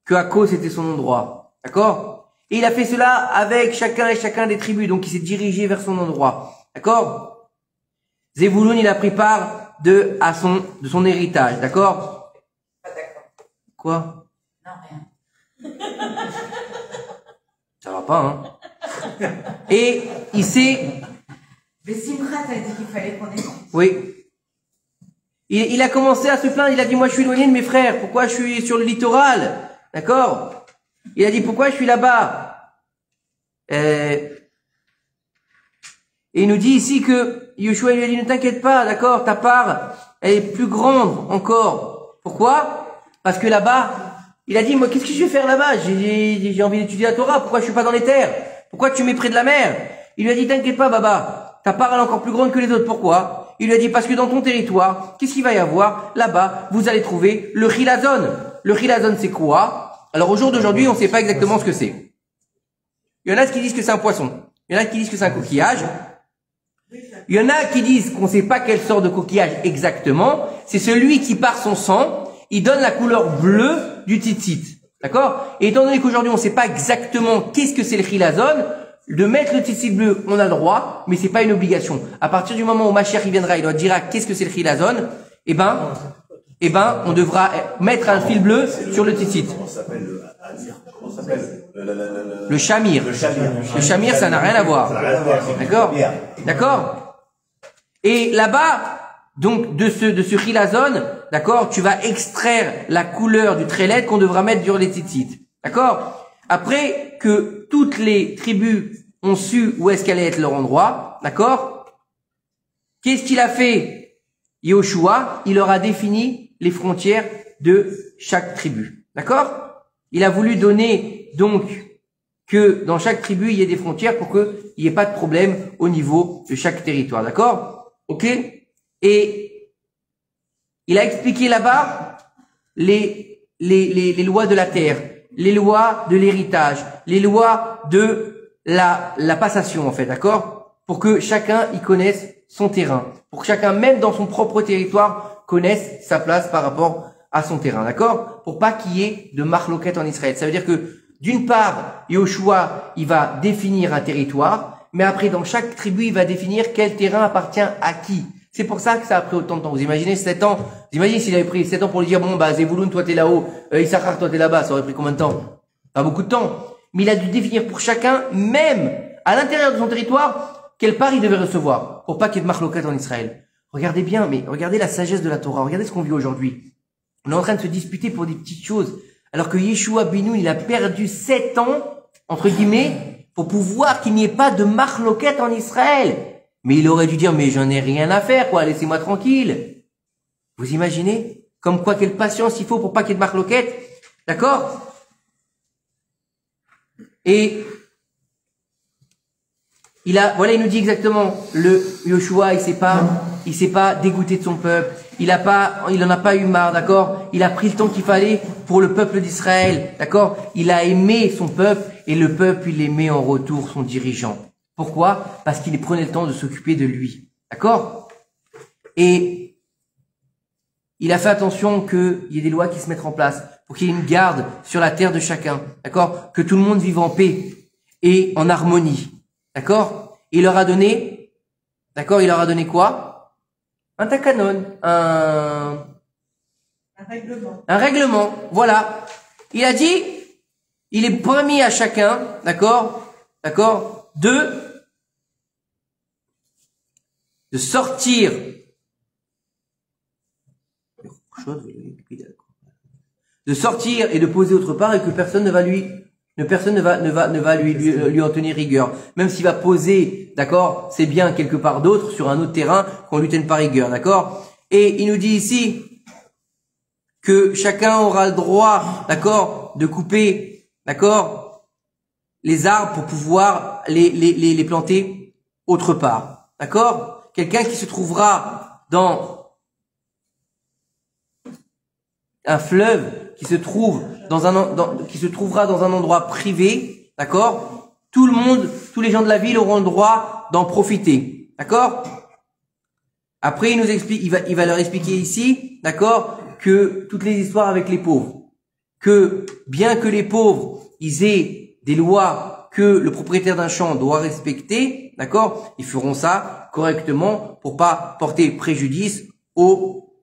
que Hako c'était son endroit, d'accord? Et il a fait cela avec chacun des tribus, donc il s'est dirigé vers son endroit, d'accord? Zebouloun, il a pris part de son héritage, d'accord? Pas d'accord. Quoi? Non, rien. Ça va pas, hein? Et il s'est... Mais Simcha t'a dit qu'il fallait qu'on ait. Oui. Il a commencé à se plaindre, il a dit, moi je suis éloigné de mes frères, pourquoi je suis sur le littoral? D'accord? Il a dit, pourquoi je suis là-bas? Et il nous dit ici que Yoshua lui a dit, ne t'inquiète pas, d'accord, ta part, elle est plus grande encore. Pourquoi? Parce que là-bas, il a dit, moi qu'est-ce que je vais faire là-bas? J'ai envie d'étudier la Torah, pourquoi je suis pas dans les terres? Pourquoi tu mets près de la mer? Il lui a dit, t'inquiète pas, Baba, ta part elle est encore plus grande que les autres, pourquoi? Il lui a dit, parce que dans ton territoire, qu'est-ce qu'il va y avoir? Là-bas, vous allez trouver le chilazon. Le chilazon, c'est quoi? Alors, au jour d'aujourd'hui, on ne sait pas exactement ce que c'est. Il y en a qui disent que c'est un poisson. Il y en a qui disent que c'est un coquillage. Il y en a qui disent qu'on ne sait pas quelle sorte de coquillage exactement. C'est celui qui, par son sang, il donne la couleur bleue du tzitzit. D'accord? Et étant donné qu'aujourd'hui, on ne sait pas exactement qu'est-ce que c'est le chilazon, de mettre le tzitzit bleu, on a le droit, mais c'est pas une obligation. À partir du moment où Mashiach il viendra, il doit dire qu'est-ce que c'est le chilazon, eh ben, on devra mettre un fil bleu sur le tzitzit. Comment ça s'appelle Le shamir. Le shamir, ça n'a rien à voir. D'accord? D'accord? Et là-bas, donc, de ce chilazon, d'accord, tu vas extraire la couleur du trélet qu'on devra mettre sur les tzitzit. D'accord? Après que toutes les tribus ont su où est-ce qu'allait être leur endroit, d'accord? Qu'est-ce qu'il a fait? Yoshua, il leur a défini les frontières de chaque tribu. D'accord? Il a voulu donner, donc, que dans chaque tribu, il y ait des frontières pour qu'il n'y ait pas de problème au niveau de chaque territoire. D'accord? Ok? Et il a expliqué là-bas les lois de la terre, les lois de l'héritage, les lois de la passation, en fait. D'accord? Pour que chacun y connaisse son terrain. Pour que chacun, même dans son propre territoire, connaisse sa place par rapport à son terrain. D'accord? Pour pas qu'il y ait de marloquette en Israël. Ça veut dire que, d'une part, Yoshua, il va définir un territoire, mais après, dans chaque tribu, il va définir quel terrain appartient à qui. C'est pour ça que ça a pris autant de temps. Vous imaginez 7 ans? Vous imaginez s'il avait pris 7 ans pour lui dire, bon, bah, Zevouloun, toi t'es là-haut, Issachar, toi t'es là-bas, ça aurait pris combien de temps? Pas beaucoup de temps. Mais il a dû définir pour chacun, même à l'intérieur de son territoire, quelle part il devait recevoir, pour pas qu'il y ait de marloquette en Israël. Regardez bien, mais regardez la sagesse de la Torah, regardez ce qu'on vit aujourd'hui. On est en train de se disputer pour des petites choses, alors que Yeshua Benoun, il a perdu 7 ans, entre guillemets, pour pouvoir qu'il n'y ait pas de marloquette en Israël. Mais il aurait dû dire, mais j'en ai rien à faire, quoi, laissez-moi tranquille. Vous imaginez? Comme quoi, quelle patience il faut pour pas qu'il y ait de marloquette. D'accord? Et, il nous dit exactement, le Yoshua, il s'est pas dégoûté de son peuple. Il en a pas eu marre, d'accord? Il a pris le temps qu'il fallait pour le peuple d'Israël, d'accord? Il a aimé son peuple et le peuple, il aimait en retour son dirigeant. Pourquoi? Parce qu'il prenait le temps de s'occuper de lui. D'accord? Et il a fait attention qu'il y ait des lois qui se mettent en place pour qu'il y ait une garde sur la terre de chacun. D'accord? Que tout le monde vive en paix et en harmonie. D'accord? Il leur a donné, d'accord? Il leur a donné quoi? Un takanon, un règlement. Un règlement. Voilà. Il a dit, il est permis à chacun, d'accord? D'accord? De sortir et de poser autre part et que personne ne va lui en tenir rigueur. Même s'il va poser, d'accord, c'est bien quelque part d'autre sur un autre terrain qu'on lui tienne pas rigueur, d'accord? Et il nous dit ici que chacun aura le droit, d'accord, de couper, d'accord, les arbres pour pouvoir les planter autre part, d'accord? Quelqu'un qui se trouvera dans un fleuve, qui se trouvera dans un endroit privé, d'accord? Tous les gens de la ville auront le droit d'en profiter, d'accord? Après, il nous explique, il va leur expliquer ici, d'accord, que toutes les histoires avec les pauvres, que bien que les pauvres, ils aient des lois que le propriétaire d'un champ doit respecter, d'accord, ils feront ça correctement pour pas porter préjudice au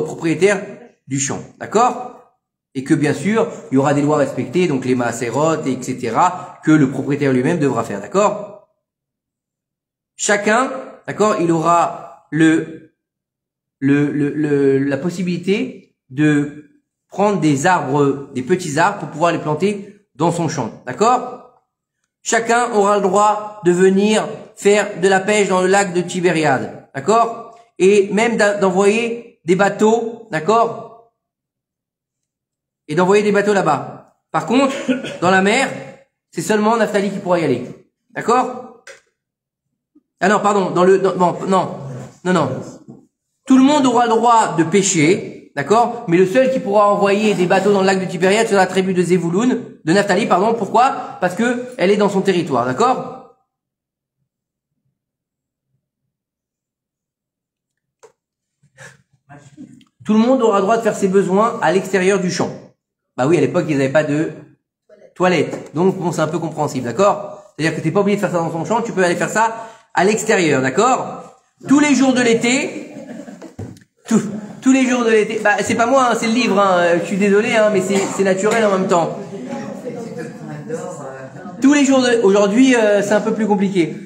propriétaire du champ, d'accord? Et que bien sûr, il y aura des lois respectées, donc les maaserot, etc., que le propriétaire lui-même devra faire, d'accord? Chacun, d'accord, il aura la possibilité de prendre des arbres, des petits arbres pour pouvoir les planter dans son champ, d'accord? Chacun aura le droit de venir faire de la pêche dans le lac de Tibériade, d'accord? Et même d'envoyer des bateaux, d'accord? Et d'envoyer des bateaux là-bas. Par contre, dans la mer, c'est seulement Naphtali qui pourra y aller. D'accord? Ah non, pardon, non. Tout le monde aura le droit de pêcher, d'accord? Mais le seul qui pourra envoyer des bateaux dans le lac de Tibériade sera la tribu de Zévouloun, de Naphtali, pardon. Pourquoi? Parce que elle est dans son territoire, d'accord? Tout le monde aura droit de faire ses besoins à l'extérieur du champ. Bah oui, à l'époque, ils n'avaient pas de toilette. Donc, bon, c'est un peu compréhensible, d'accord? C'est-à-dire que t'es pas obligé de faire ça dans ton champ, tu peux aller faire ça à l'extérieur, d'accord? Tous les jours de l'été, tous les jours de l'été, bah, c'est pas moi, hein, c'est le livre, hein, je suis désolé, hein, mais c'est naturel en même temps. Tous les jours aujourd'hui, c'est un peu plus compliqué.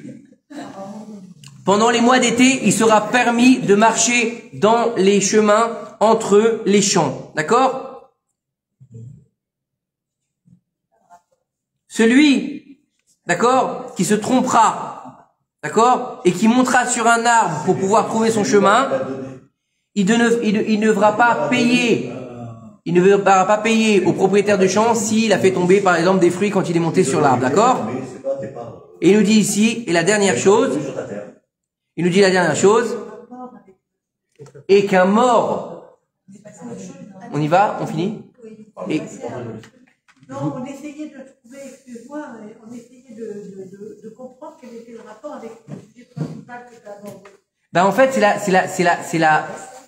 Pendant les mois d'été, il sera permis de marcher dans les chemins entre les champs. D'accord? Celui, d'accord, qui se trompera, d'accord, et qui montera sur un arbre pour pouvoir trouver son chemin, il ne devra pas payer. Il ne devra pas payer au propriétaire du champ s'il a fait tomber, par exemple, des fruits quand il est monté sur l'arbre. D'accord? Et il nous dit ici, et la dernière chose, il nous dit la dernière chose, et qu'un mort, on y va, on finit? Et, non, on essayait de trouver, excuse-moi, on essayait de comprendre quel était le rapport avec le sujet principal que tu as abordé. Ben en fait,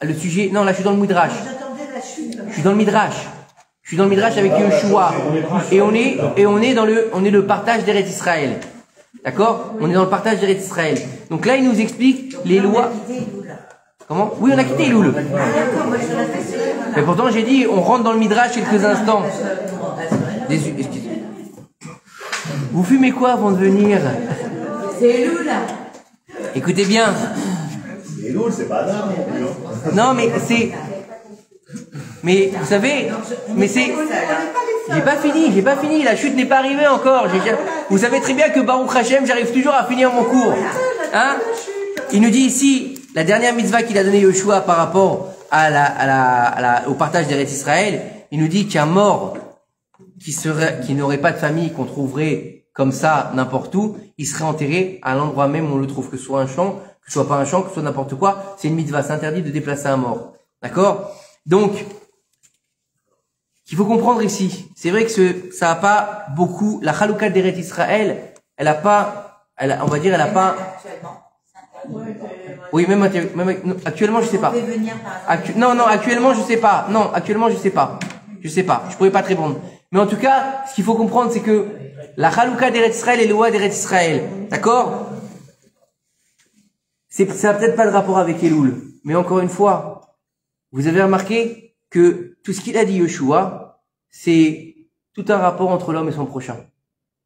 le sujet, non, là je suis dans le Midrash. J'attendais la chute. Je suis dans le Midrash. Je suis dans le Midrash avec Yeshua. Et on est dans le partage d'Eretz Israël. D'accord? On est dans le partage d'Eretz Israël. Donc là, il nous explique les lois. Comment? Oui, on a quitté Iloul. Mais pourtant, j'ai dit, on rentre dans le Midrash quelques instants. Vous fumez quoi avant de venir? C'est Iloul. Écoutez bien. Iloul, c'est pas d'âme. Non, mais c'est... Mais, vous savez, mais c'est... J'ai pas fini, la chute n'est pas arrivée encore. Vous savez très bien que Baruch Hashem, j'arrive toujours à finir mon cours. Hein? Il nous dit ici, la dernière mitzvah qu'il a donnée Yoshua par rapport au partage d'Eretz Israël, il nous dit qu'un mort qui n'aurait pas de famille, qu'on trouverait comme ça n'importe où, il serait enterré à l'endroit même où on le trouve, que ce soit un champ, que ce soit pas un champ, que ce soit n'importe quoi. C'est une mitzvah, c'est interdit de déplacer un mort. D'accord? Donc, qu'il faut comprendre ici, c'est vrai que ça a pas beaucoup, la Chalouka d'Eretz Israël, elle a pas, oui, même actuellement, je sais pas. Non, actuellement, je sais pas. Non, actuellement, je sais pas. Je pourrais pas te répondre. Mais en tout cas, ce qu'il faut comprendre, c'est que la Chalouka d'Eretz Israël et le Loa d'Eretz Israël, d'accord? Ça n'a peut-être pas de rapport avec Elul. Mais encore une fois, vous avez remarqué que tout ce qu'il a dit Yeshua, c'est tout un rapport entre l'homme et son prochain.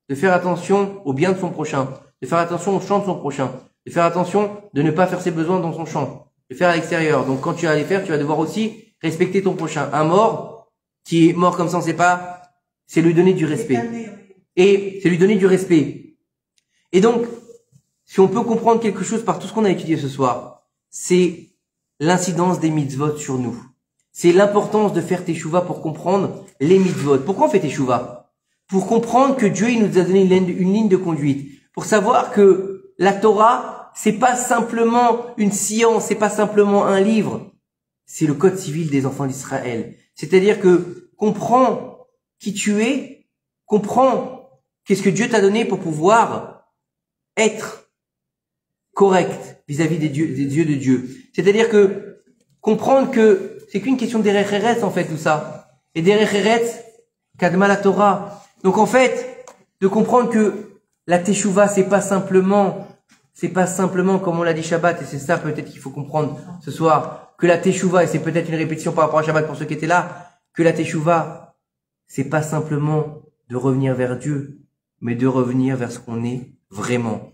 De faire attention au bien de son prochain. De faire attention au champ de son prochain. De faire attention de ne pas faire ses besoins dans son champ. De faire à l'extérieur. Donc quand tu vas les faire, tu vas devoir aussi respecter ton prochain. Un mort, qui est mort comme ça, on sait pas, c'est lui donner du respect. Et c'est lui donner du respect. Et donc, si on peut comprendre quelque chose par tout ce qu'on a étudié ce soir, c'est l'incidence des mitzvot sur nous. C'est l'importance de faire teshuva pour comprendre les mitzvot. Pourquoi on fait teshuva? Pour comprendre que Dieu il nous a donné une ligne de conduite. Pour savoir que la Torah, c'est pas simplement une science, c'est pas simplement un livre. C'est le code civil des enfants d'Israël. C'est-à-dire que comprends qui tu es, comprends qu'est-ce que Dieu t'a donné pour pouvoir être correct vis-à-vis des dieux de Dieu. C'est-à-dire que comprendre que c'est qu'une question d'Erech Eretz en fait tout ça. Et d'Erech Eretz, Kadma la Torah. Donc en fait, de comprendre que la Teshuvah c'est pas simplement comme on l'a dit Shabbat, et c'est ça peut-être qu'il faut comprendre ce soir, que la Teshuvah, et c'est peut-être une répétition par rapport à Shabbat pour ceux qui étaient là, que la Teshuvah, c'est pas simplement de revenir vers Dieu, mais de revenir vers ce qu'on est vraiment.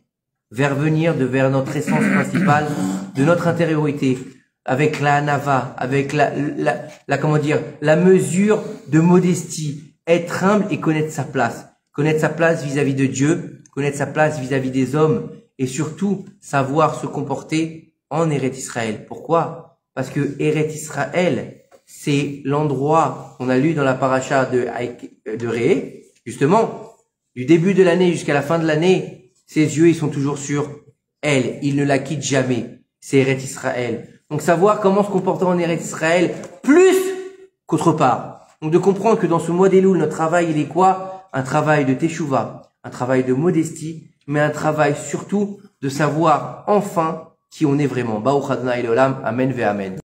Vers notre essence principale, de notre intériorité, avec la hanava, avec la mesure de modestie, être humble et connaître sa place. Connaître sa place vis-à-vis de Dieu, connaître sa place vis-à-vis des hommes, et surtout savoir se comporter en Eretz Israël. Pourquoi? Parce que Eretz Israël, c'est l'endroit qu'on a lu dans la paracha de Ré, justement, du début de l'année jusqu'à la fin de l'année, ses yeux, ils sont toujours sur elle. Il ne la quitte jamais. C'est Eretz Israël. Donc savoir comment se comporter en Eretz Israël plus qu'autre part. Donc de comprendre que dans ce mois d'Elul, notre travail, il est quoi? Un travail de teshuva, un travail de modestie, mais un travail surtout de savoir enfin qui on est vraiment. Baruch Adonai Leolam, Amen ve Amen.